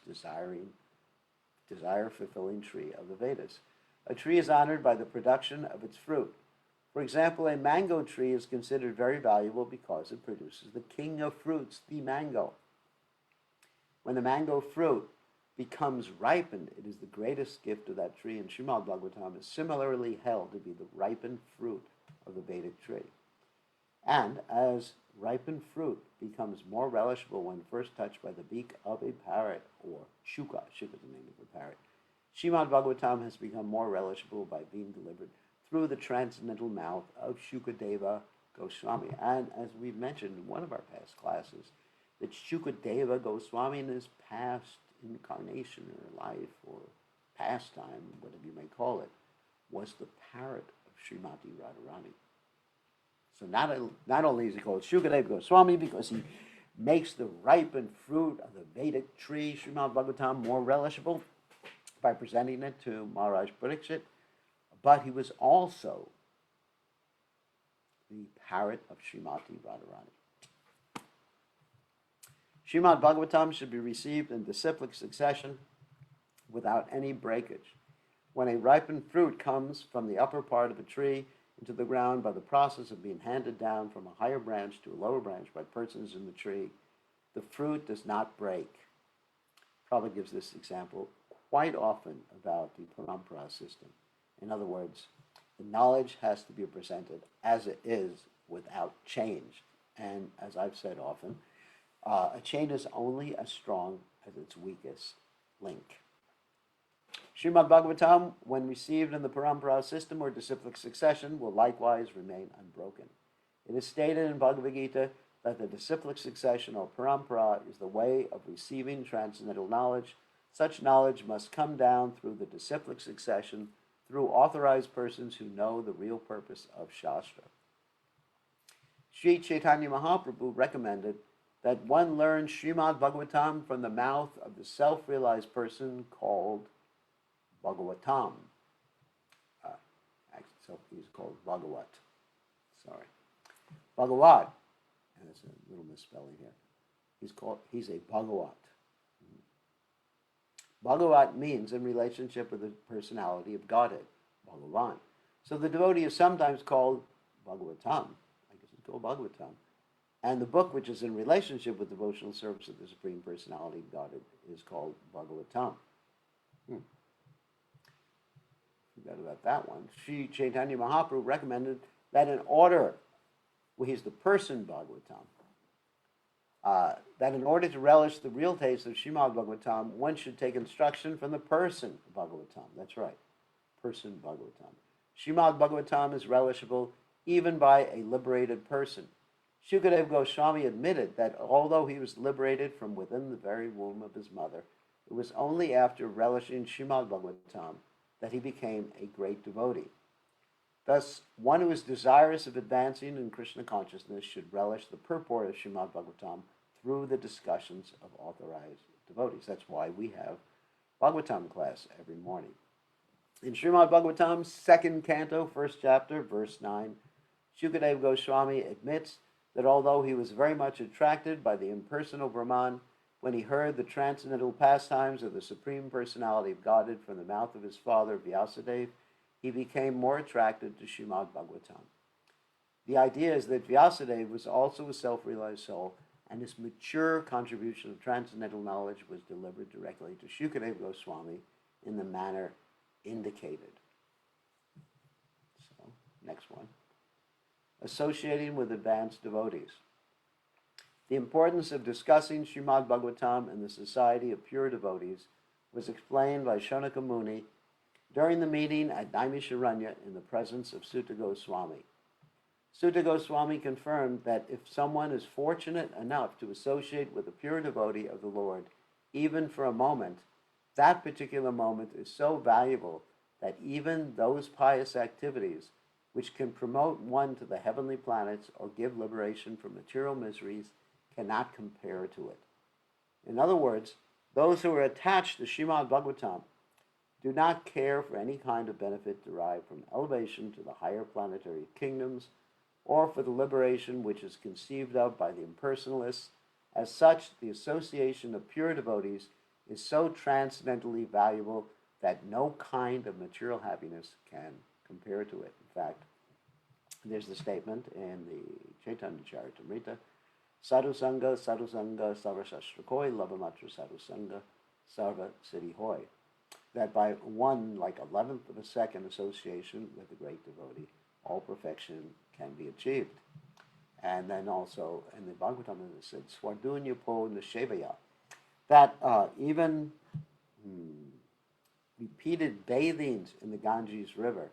S1: desire-fulfilling tree of the Vedas. A tree is honored by the production of its fruit. For example, a mango tree is considered very valuable because it produces the king of fruits, the mango. When the mango fruit becomes ripened, it is the greatest gift of that tree, and Srimad Bhagavatam is similarly held to be the ripened fruit of the Vedic tree. And as ripened fruit becomes more relishable when first touched by the beak of a parrot, or shuka is the name of the parrot, Srimad Bhagavatam has become more relishable by being delivered through the transcendental mouth of Shukadeva Goswami. And as we've mentioned in one of our past classes, that Shukadeva Goswami in his past incarnation or life or pastime, whatever you may call it, was the parrot of Srimati Radharani. So not only is he called Shukadeva Goswami because he makes the ripened fruit of the Vedic tree, Srimad Bhagavatam, more relishable by presenting it to Maharaj Parikshit, but he was also the parrot of Srimati Radharani. Srimad Bhagavatam should be received in disciplic succession without any breakage. When a ripened fruit comes from the upper part of a tree into the ground by the process of being handed down from a higher branch to a lower branch by persons in the tree, the fruit does not break. Prabhupada gives this example quite often about the parampara system. In other words, the knowledge has to be presented as it is without change. And as I've said often, a chain is only as strong as its weakest link. Srimad Bhagavatam, when received in the parampara system or disciplic succession, will likewise remain unbroken. It is stated in Bhagavad Gita that the disciplic succession or parampara is the way of receiving transcendental knowledge. Such knowledge must come down through the disciplic succession through authorized persons who know the real purpose of Shastra. Sri Chaitanya Mahaprabhu recommended that one learn Srimad Bhagavatam from the mouth of the self-realized person called Bhagavatam. So he's called Bhagavat. Sorry. Bhagavat. And there's a little misspelling here. He's a Bhagavat. Bhagavat means in relationship with the personality of Godhead, Bhagavan. So the devotee is sometimes called Bhagavatam. I guess it's called Bhagavatam. And the book which is in relationship with devotional service of the Supreme Personality of Godhead is called Bhagavatam. Forgot about that one. Sri Chaitanya Mahaprabhu recommended that in order, well, he's the person Bhagavatam, that in order to relish the real taste of Srimad Bhagavatam, one should take instruction from the person Bhagavatam. That's right, person Bhagavatam. Srimad Bhagavatam is relishable even by a liberated person. Shukadeva Goswami admitted that although he was liberated from within the very womb of his mother, it was only after relishing Srimad Bhagavatam that he became a great devotee. Thus, one who is desirous of advancing in Krishna consciousness should relish the purport of Srimad Bhagavatam through the discussions of authorized devotees. That's why we have Bhagavatam class every morning. In Srimad Bhagavatam, 2nd canto, 1st chapter, verse 9, Shukadeva Goswami admits that although he was very much attracted by the impersonal Brahman, when he heard the transcendental pastimes of the Supreme Personality of Godhead from the mouth of his father Vyasadeva, he became more attracted to Srimad Bhagavatam. The idea is that Vyasadeva was also a self-realized soul, and his mature contribution of transcendental knowledge was delivered directly to Shukadeva Goswami in the manner indicated. So, next one. Associating with advanced devotees. The importance of discussing Srimad Bhagavatam in the society of pure devotees was explained by Shonaka Muni during the meeting at Naimisharanya in the presence of Sutta Goswami. Sutta Goswami confirmed that if someone is fortunate enough to associate with a pure devotee of the Lord, even for a moment, that particular moment is so valuable that even those pious activities which can promote one to the heavenly planets or give liberation from material miseries cannot compare to it. In other words, those who are attached to Srimad Bhagavatam do not care for any kind of benefit derived from elevation to the higher planetary kingdoms or for the liberation which is conceived of by the impersonalists. As such, the association of pure devotees is so transcendently valuable that no kind of material happiness can compare to it. In fact, there's the statement in the Chaitanya Charitamrita, Sadhu Sangha, Sarva Shastrakoi, Lavamatra Sadhu Sangha, Sarva Siddhi Hoy. That by 1/11th of a second association with the great devotee, all perfection can be achieved. And then also in the Bhagavatam it said, Swardunya po nishevaya, that even repeated bathings in the Ganges River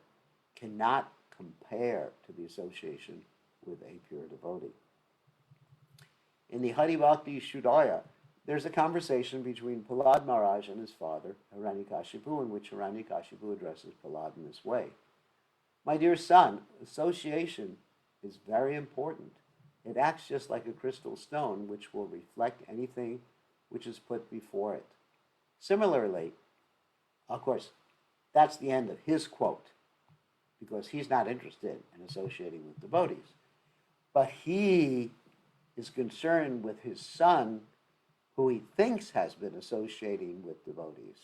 S1: cannot compare to the association with a pure devotee. In the Hari Bhakti Shuddhaya, there's a conversation between Prahlad Maharaj and his father, Hiranyakashipu, in which Hiranyakashipu addresses Prahlad in this way. My dear son, association is very important. It acts just like a crystal stone, which will reflect anything which is put before it. Similarly, of course, that's the end of his quote, because he's not interested in associating with devotees. But he is concerned with his son, who he thinks has been associating with devotees.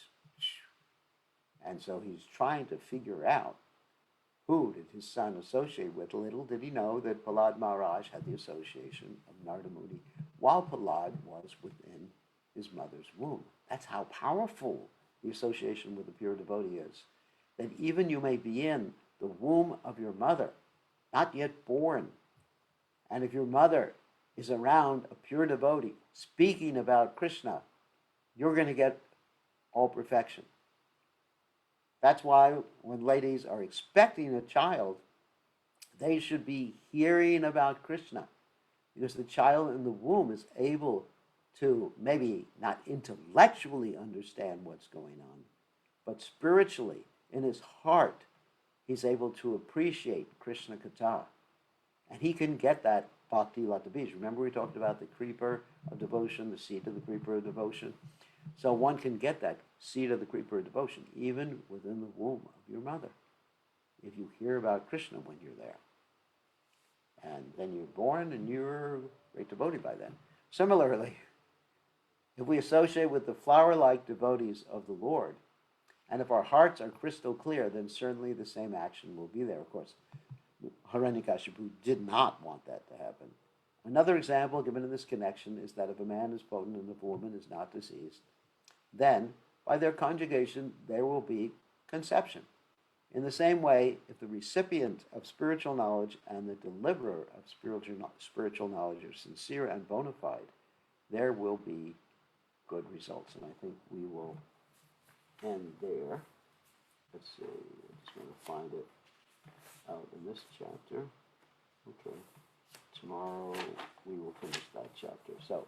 S1: And so he's trying to figure out, who did his son associate with? Little did he know that Prahlad Maharaj had the association of Narada Muni while Prahlad was within his mother's womb. That's how powerful the association with a pure devotee is. That even you may be in the womb of your mother, not yet born, and if your mother is around a pure devotee speaking about Krishna, you're going to get all perfection. That's why when ladies are expecting a child, they should be hearing about Krishna, because the child in the womb is able to maybe not intellectually understand what's going on, but spiritually, in his heart, he's able to appreciate Krishna Katha. And he can get that Bhakti Lata Bij. Remember we talked about the creeper of devotion, the seed of the creeper of devotion? So one can get that seed of the creeper of devotion even within the womb of your mother, if you hear about Krishna when you're there. And then you're born and you're a great devotee by then. Similarly, if we associate with the flower-like devotees of the Lord, and if our hearts are crystal clear, then certainly the same action will be there. Of course, Hiranyakashipu did not want that to happen. Another example given in this connection is that if a man is potent and if a woman is not deceased, then by their conjugation there will be conception. In the same way, if the recipient of spiritual knowledge and the deliverer of spiritual knowledge are sincere and bona fide, there will be good results. And I think we will end there. Let's see, I just want to find it out in this chapter. Okay. Tomorrow we will finish that chapter. So,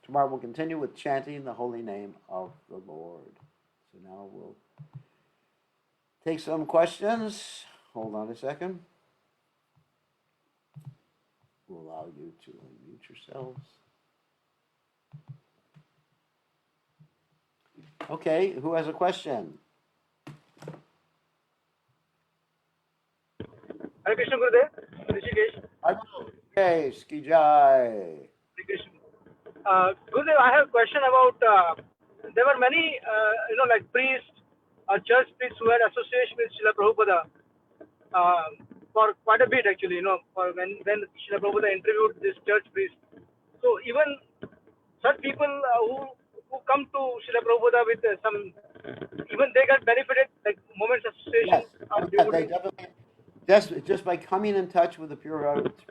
S1: tomorrow we'll continue with chanting the holy name of the Lord. So now we'll take some questions. Hold on a second. We'll allow you to unmute yourselves. Okay, who has a question?
S2: Hare Krishna Gurudev, Rishikesh.
S1: Okay, Ski Jai.
S2: Hare Krishna. Gurudev, I have a question about, there were many, like priests church priests who had association with Srila Prabhupada for quite a bit actually, for when Srila Prabhupada interviewed this church priest. So even such people who come to Srila Prabhupada with some, even they got benefited, like moments association
S1: Yes,
S2: of
S1: yeah, they
S2: devotees.
S1: definitely just by coming in touch with the pure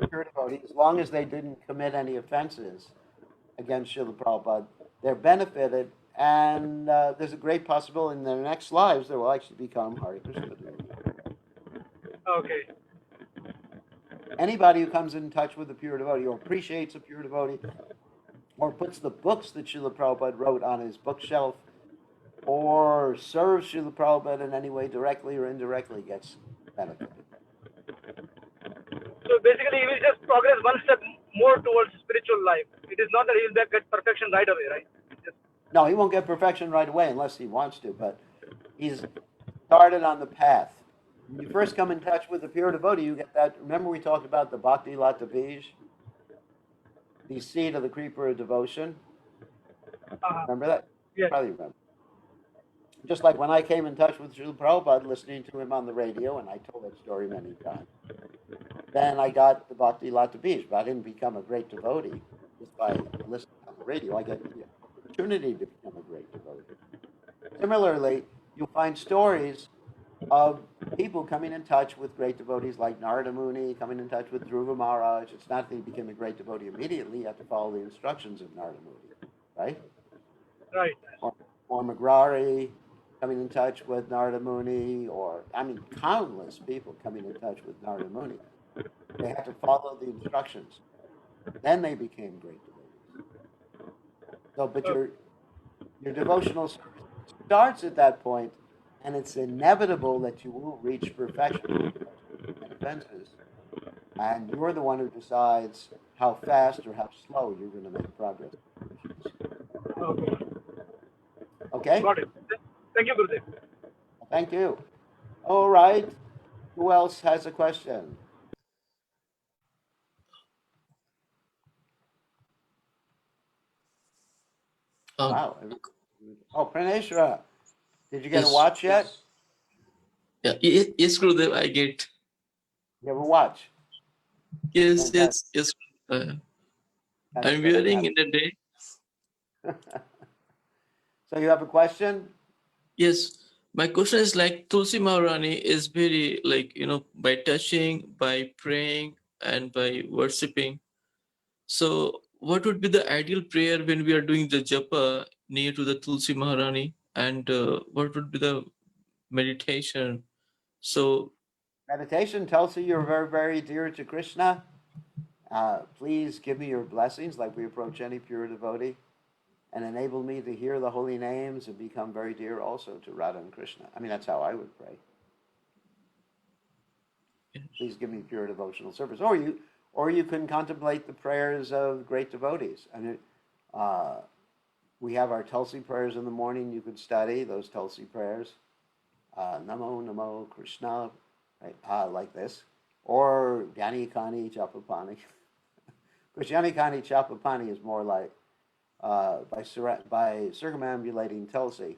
S1: devotee, as long as they didn't commit any offenses against Srila Prabhupada, they're benefited, and there's a great possibility in their next lives they will actually become Hare Krishna devotees.
S2: Okay.
S1: Anybody who comes in touch with the pure devotee or appreciates a pure devotee or puts the books that Srila Prabhupada wrote on his bookshelf or serves Srila Prabhupada in any way directly or indirectly gets benefited.
S2: So basically, he will just progress one step more towards spiritual life. It is not that he will get perfection right away, right?
S1: No, he won't get perfection right away unless he wants to, but he's started on the path. When you first come in touch with the pure devotee, you get that. Remember, we talked about the bhakti lata bij, the seed of the creeper of devotion. Remember that?
S2: Yes.
S1: Probably remember. Just like when I came in touch with Srila Prabhupada, listening to him on the radio, and I told that story many times. Then I got the bhakti lata bij, but I didn't become a great devotee just by listening on the radio. I get the opportunity to become a great devotee. Similarly, you'll find stories of people coming in touch with great devotees like Narada Muni, coming in touch with Dhruva Maharaj. It's not that he became a great devotee immediately. You have to follow the instructions of Narada Muni, right?
S2: Right.
S1: Or Magrari coming in touch with Narada Muni, countless people coming in touch with Narada Muni. They had to follow the instructions. Then they became great devotees. So, but your devotional service starts at that point, and it's inevitable that you will reach perfection and offenses, and you're the one who decides how fast or how slow you're going to make progress. Okay?
S2: Got it. Thank you, Gurudev.
S1: Thank you. All right. Who else has a question? Wow. Oh, Praneshwara, did you get a
S3: Yes.
S1: watch yet?
S3: Yeah, yes, Gurudev, I get.
S1: You have a watch?
S3: Yes,
S1: Fantastic.
S3: yes. I'm
S1: That's
S3: wearing in the day.
S1: So you have a question?
S3: Yes. My question is like Tulsi Maharani is very by touching, by praying, and by worshipping. So what would be the ideal prayer when we are doing the japa near to the Tulsi Maharani? And what would be the meditation? So
S1: Meditation tells you you're very, very dear to Krishna. Please give me your blessings like we approach any pure devotee, and enable me to hear the holy names and become very dear also to Radha and Krishna. I mean, that's how I would pray. Please give me pure devotional service. Or you can contemplate the prayers of great devotees. I mean, we have our Tulsi prayers in the morning. You could study those Tulsi prayers. Namo, Namo, Krishna, right? Like this. Or Yani Kani Chapapani. Because Yani Kani Chapapani is more like by circumambulating Tulsi,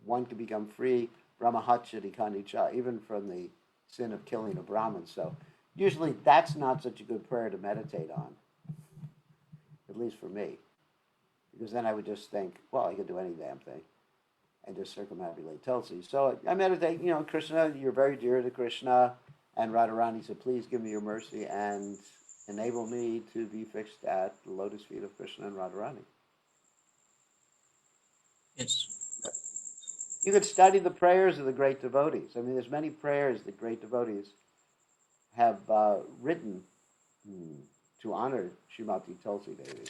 S1: one can become free, Brahmahachari Kanicha, even from the sin of killing a Brahmin. So usually that's not such a good prayer to meditate on, at least for me. Because then I would just think, well, I could do any damn thing and just circumambulate Tulsi. So I meditate, Krishna, you're very dear to Krishna. And Radharani said, please give me your mercy and enable me to be fixed at the lotus feet of Krishna and Radharani.
S3: yes.
S1: You could study the prayers of the great devotees. I mean, there's many prayers that great devotees have written to honor Srimati Tulsi Devi.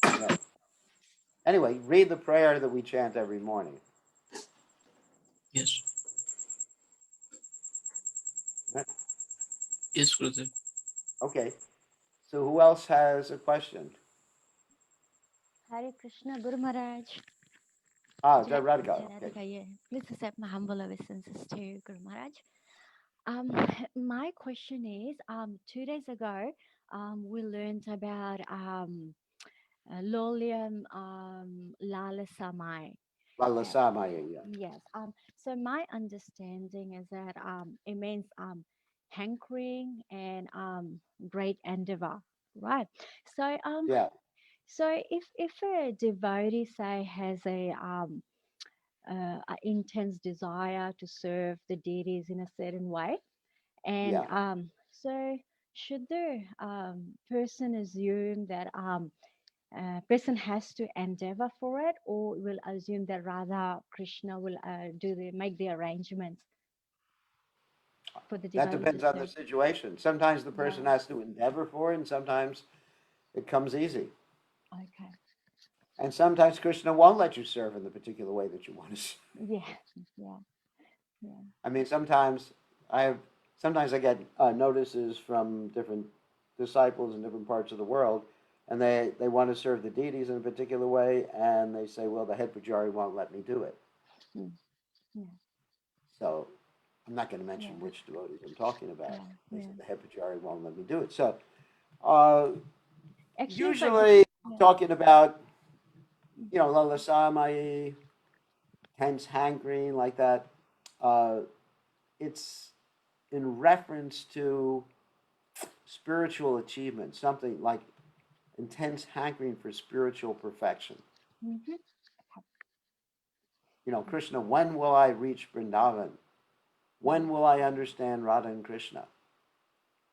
S1: Yeah. Anyway, read the prayer that we chant every morning.
S3: Yes.
S1: Right?
S3: Yes, Gurudev.
S1: Okay. So who else has a question?
S4: Hare Krishna, Guru Maharaj.
S1: Jai Radhika. Okay.
S4: Yeah. Please accept my humble obeisances to Guru Maharaj. My question is, 2 days ago, we learned about Lolium Lalasamai.
S1: Lalasamaya, yeah.
S4: Yes. So my understanding is that it means hankering and great endeavor, right? So
S1: Yeah,
S4: so if a devotee say has a intense desire to serve the deities in a certain way, and
S1: yeah.
S4: so should the person assume that person has to endeavor for it, or will assume that rather Krishna will make the arrangements for the
S1: That
S4: devotee to
S1: depends on the
S4: serve?
S1: situation. Sometimes the person
S4: Right.
S1: has to endeavor for it, and sometimes it comes easy.
S4: Okay.
S1: And sometimes Krishna won't let you serve in the particular way that you want to.
S4: Yeah. Yeah. Yeah.
S1: I mean, I have sometimes I get notices from different disciples in different parts of the world, and they want to serve the deities in a particular way, and they say, well, the head pujari won't let me do it.
S4: Mm. Yeah.
S1: So I'm not going to mention
S4: Yeah.
S1: which devotees I'm talking about.
S4: Yeah.
S1: They said
S4: Yeah.
S1: the head pujari won't let me do it. So uh,
S4: Actually, but
S1: usually
S4: yeah.
S1: talking about lalasamai, tense hankering like that. Uh, it's in reference to spiritual achievement, something like intense hankering for spiritual perfection.
S4: Mm-hmm.
S1: Krishna, when will I reach Vrindavan? When
S4: Right.
S1: will I understand Radha and Krishna?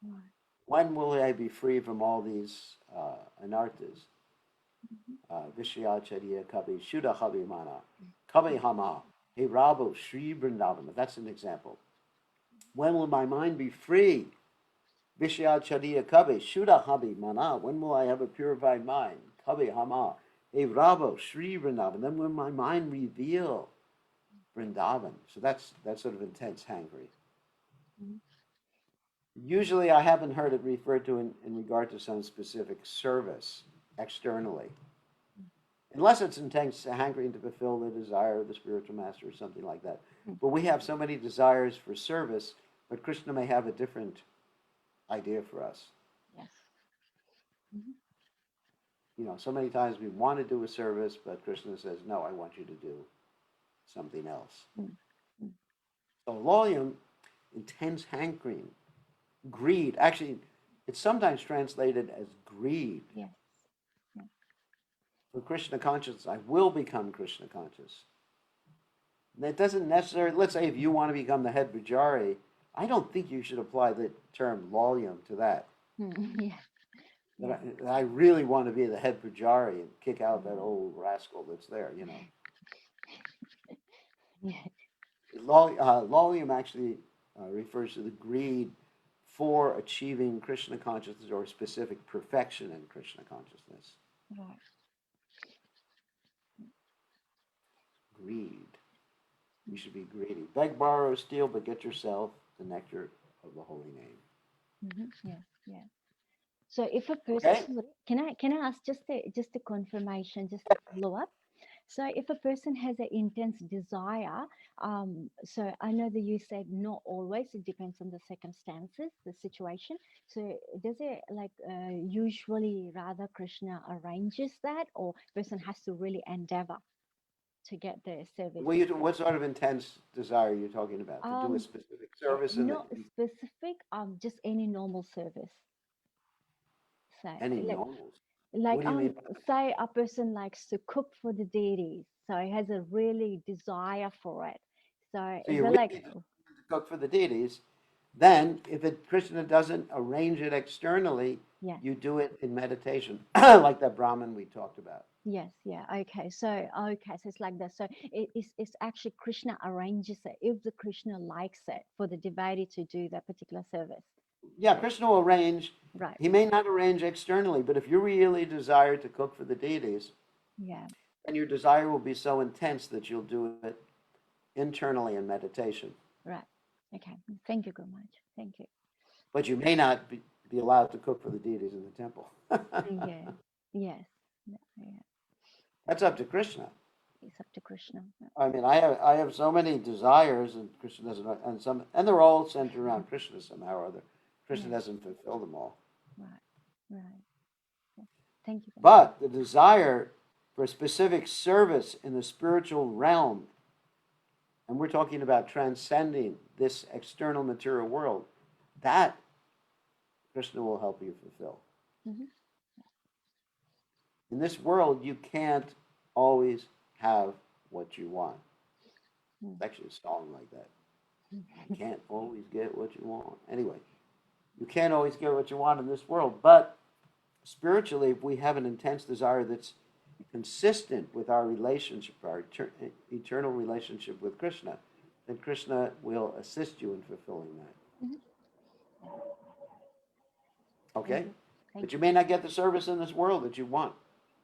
S4: Right.
S1: When will I be free from all these anarthas?
S4: Mm-hmm.
S1: Vishayacharya Kavi Shuddha Habimana Kavi Hama Hey Rabu Sri Vrindavan. That's an example. When will my mind be free? Vishayacharya Kavi Shuddha Habimana. When will I have a purified mind? Kavi Hama Hey Rabu Sri Vrindavan. Then when my mind reveal Vrindavan. So that's sort of intense hangry.
S4: Mm-hmm.
S1: Usually I haven't heard it referred to in regard to some specific service externally. Unless it's intense hankering to fulfill the desire of the spiritual master or something like that. But we have so many desires for service, but Krishna may have a different idea for us.
S4: Yes. Mm-hmm.
S1: So many times we want to do a service, but Krishna says, no, I want you to do something else.
S4: Mm-hmm.
S1: So loyum, intense hankering, greed. Actually, it's sometimes translated as greed.
S4: Yes. Yes.
S1: For Krishna consciousness, I will become Krishna conscious. That doesn't necessarily, let's say if you want to become the head Pujari, I don't think you should apply the term loyum to that.
S4: Mm-hmm. Yeah. Yeah.
S1: That I really want to be the head Pujari and kick out that
S4: Mm-hmm.
S1: old rascal that's there.
S4: Yeah.
S1: Loyum actually refers to the greed for achieving Krishna consciousness or specific perfection in Krishna consciousness.
S4: Right.
S1: Greed. You should be greedy. Beg, borrow, steal, but get yourself the nectar of the holy name.
S4: Mm-hmm. Yeah. Yeah. So if a person,
S1: Okay?
S4: sorry, can I ask just a confirmation, just to follow up? So if a person has an intense desire, so I know that you said not always, it depends on the circumstances, the situation. So does it like usually Radha Krishna arranges that, or person has to really endeavor to get the service?
S1: What sort of intense desire are you talking about? To do a
S4: Um,
S1: specific service
S4: Not specific, just any normal service. So
S1: any
S4: like
S1: normals?
S4: like
S1: What do you mean by that?
S4: say a person likes to cook for the deities, so he has a really desire for it. So
S1: So
S4: is
S1: you
S4: it
S1: really
S4: like,
S1: need to cook for the deities. Then, if Krishna doesn't arrange it externally,
S4: yes,
S1: you do it in meditation, like that Brahmin we talked about.
S4: yes, yeah, okay, so it's like that. So it's actually Krishna arranges it if the Krishna likes it for the devotee to do that particular service.
S1: Yeah,
S4: So
S1: Krishna will arrange.
S4: right,
S1: He may not arrange externally, but if you really desire to cook for the deities,
S4: yeah,
S1: then your desire will be so intense that you'll do it internally in meditation.
S4: right, okay, thank you very much, thank you.
S1: But you may not be allowed to cook for the deities in the temple.
S4: Yeah, yes, yeah, yeah,
S1: That's up to Krishna.
S4: it's up to Krishna. Yeah.
S1: I mean, I have so many desires, and Krishna doesn't, and they're all centered around Krishna somehow or other. Krishna
S4: Yes,
S1: doesn't fulfill them all.
S4: right. Right. Yeah. Thank you.
S1: But the desire for a specific service in the spiritual realm, and we're talking about transcending this external material world, that Krishna will help you fulfill.
S4: Mm-hmm.
S1: In this world, you can't always have what you want.
S4: Mm.
S1: It's actually a song like that. You can't always get what you want. Anyway, you can't always get what you want in this world, but spiritually, if we have an intense desire that's consistent with our relationship, our eternal relationship with Krishna, then Krishna will assist you in fulfilling that.
S4: Mhm.
S1: Okay?
S4: Thank you.
S1: But
S4: Thank
S1: you
S4: you.
S1: may not get the service in this world that you want.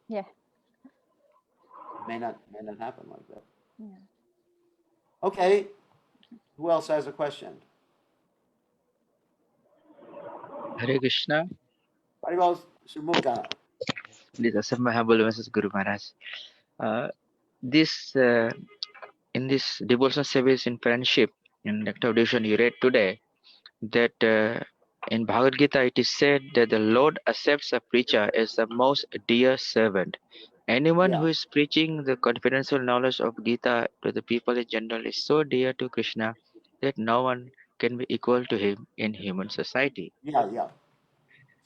S4: Yeah.
S1: It may not happen like that.
S4: Yeah.
S1: Okay. Who else has a question?
S5: Hare Krishna.
S1: Haribol Sumukha.
S5: Please accept my humble message, Guru Maharaj. This in this devotional service in friendship in Nectar edition you read today that in Bhagavad Gita it is said that the Lord accepts a preacher as the most dear servant. Anyone
S1: Yeah.
S5: who is preaching the confidential knowledge of Gita to the people in general is so dear to Krishna that no one can be equal to him in human society.
S1: Yeah.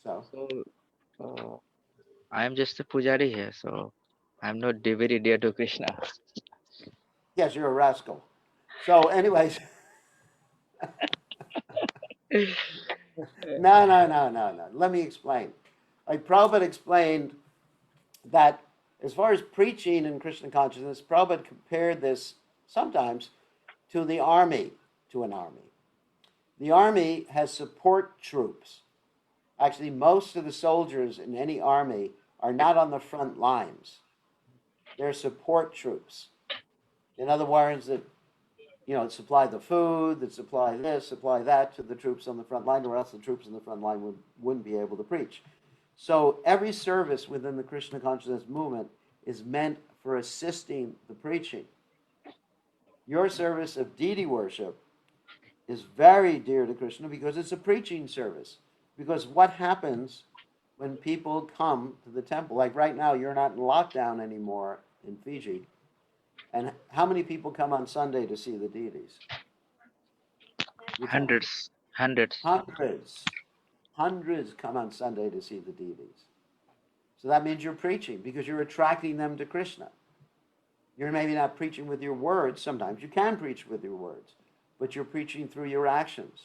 S1: So,
S5: So I am just a pujari here, so I'm not very dear to Krishna.
S1: yes, you're a rascal. So, anyways, no. Let me explain. Like Prabhupada explained that as far as preaching in Krishna consciousness, Prabhupada compared this sometimes to the army, to an army. The army has support troops. Actually, most of the soldiers in any army are not on the front lines. They're support troops. In other words, that supply the food, that supply this, supply that to the troops on the front line, or else the troops on the front line wouldn't be able to preach. So every service within the Krishna consciousness movement is meant for assisting the preaching. Your service of deity worship is very dear to Krishna because it's a preaching service. Because what happens when people come to the temple? Like right now, you're not in lockdown anymore in Fiji. And how many people come on Sunday to see the deities? You tell me.
S5: Hundreds, hundreds.
S1: Hundreds. Hundreds come on Sunday to see the deities. So that means you're preaching because you're attracting them to Krishna. You're maybe not preaching with your words. Sometimes you can preach with your words, but you're preaching through your actions.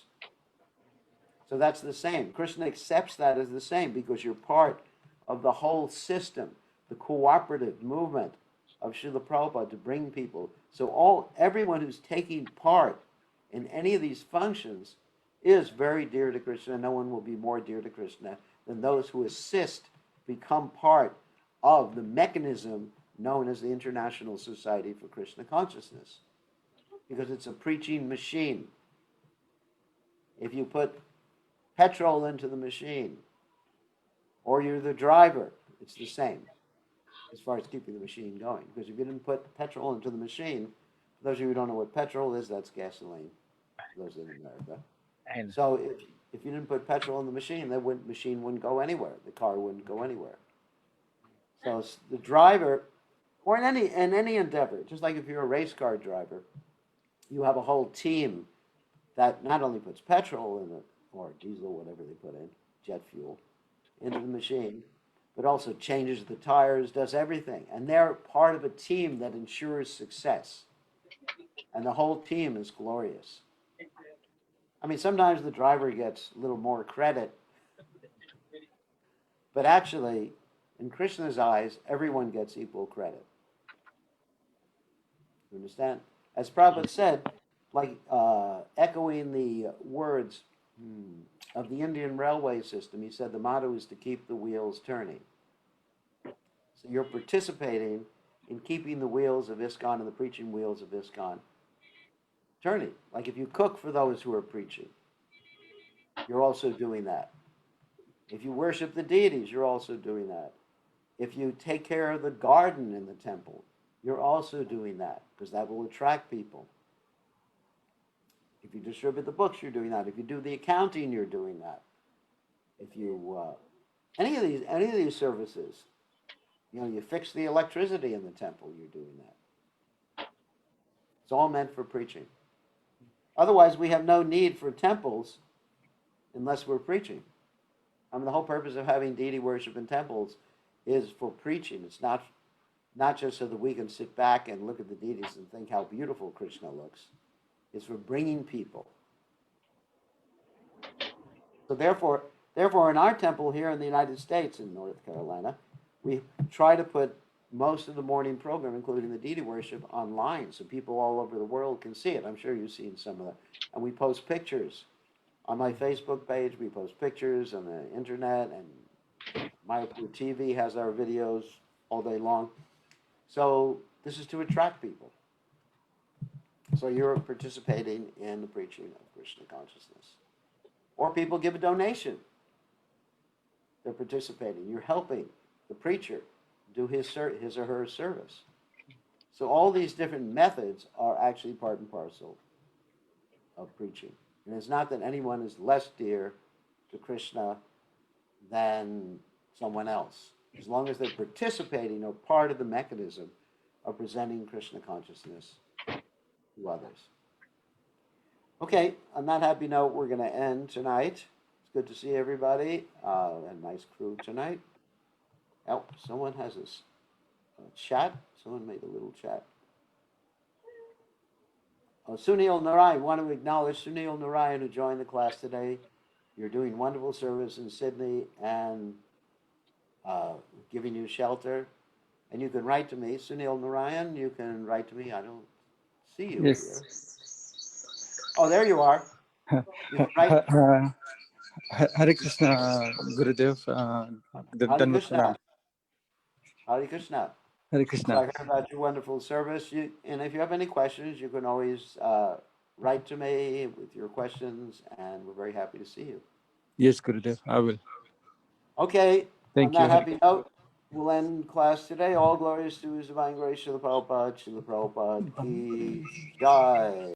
S1: So that's the same. Krishna accepts that as the same because you're part of the whole system, the cooperative movement of Srila Prabhupada to bring people. So everyone who's taking part in any of these functions is very dear to Krishna. No one will be more dear to Krishna than those who assist, become part of the mechanism known as the International Society for Krishna Consciousness. Because it's a preaching machine. If you put petrol into the machine, or you're the driver, it's the same as far as keeping the machine going. Because if you didn't put petrol into the machine, for those of you who don't know what petrol is, that's gasoline, for those in America.
S5: And
S1: So if you didn't put petrol in the machine, the machine wouldn't go anywhere. The car wouldn't go anywhere. So the driver, or in any endeavor, just like if you're a race car driver, you have a whole team that not only puts petrol in it, or diesel, whatever they put in, jet fuel, into the machine, but also changes the tires, does everything. And they're part of a team that ensures success. And the whole team is glorious. I mean, sometimes the driver gets a little more credit, but actually, in Krishna's eyes, everyone gets equal credit. You understand? As Prabhupada said, like echoing the words of the Indian railway system, he said the motto is to keep the wheels turning. So you're participating in keeping the wheels of ISKCON and the preaching wheels of ISKCON turning. Like if you cook for those who are preaching, you're also doing that. If you worship the deities, you're also doing that. If you take care of the garden in the temple, you're also doing that because that will attract people. If you distribute the books, you're doing that. If you do the accounting, you're doing that. If you any of these services. You know, you fix the electricity in the temple, you're doing that. It's all meant for preaching. Otherwise, we have no need for temples unless we're preaching. I mean, the whole purpose of having deity worship in temples is for preaching. It's not just so that we can sit back and look at the deities and think how beautiful Krishna looks. It's for bringing people. So therefore, in our temple here in the United States, in North Carolina, we try to put most of the morning program, including the deity worship, online so people all over the world can see it. I'm sure you've seen some of that. And we post pictures. On my Facebook page, we post pictures on the internet, and Mayapur TV has our videos all day long. So this is to attract people. So you're participating in the preaching of Krishna consciousness. Or people give a donation. They're participating. You're helping the preacher do his or her service. So all these different methods are actually part and parcel of preaching. And it's not that anyone is less dear to Krishna than someone else. As long as they're participating or part of the mechanism of presenting Krishna consciousness to others. Okay, on that happy note, we're going to end tonight. It's good to see everybody. A nice crew tonight. Oh, someone has a chat. Someone made a little chat. Oh, Sunil Narayan. Want to acknowledge Sunil Narayan, who joined the class today. You're doing wonderful service in Sydney and giving you shelter. And you can write to me, Sunil Narayan. You can write to me. I don't see you here. Oh, there you are. You can write.
S6: Hare Krishna, Gurudev.
S1: Hare Krishna. Hare Krishna.
S6: Hare
S1: So I
S6: Krishna.
S1: heard about your wonderful service. And if you have any questions, you can always write to me with your questions, and we're very happy to see you.
S6: Yes, Gurudev, I will.
S1: Okay,
S6: Thank
S1: on
S6: you.
S1: that happy note, we'll end class today. All glories to His Divine Grace, Srila Prabhupada, Srila Prabhupada ki Jai.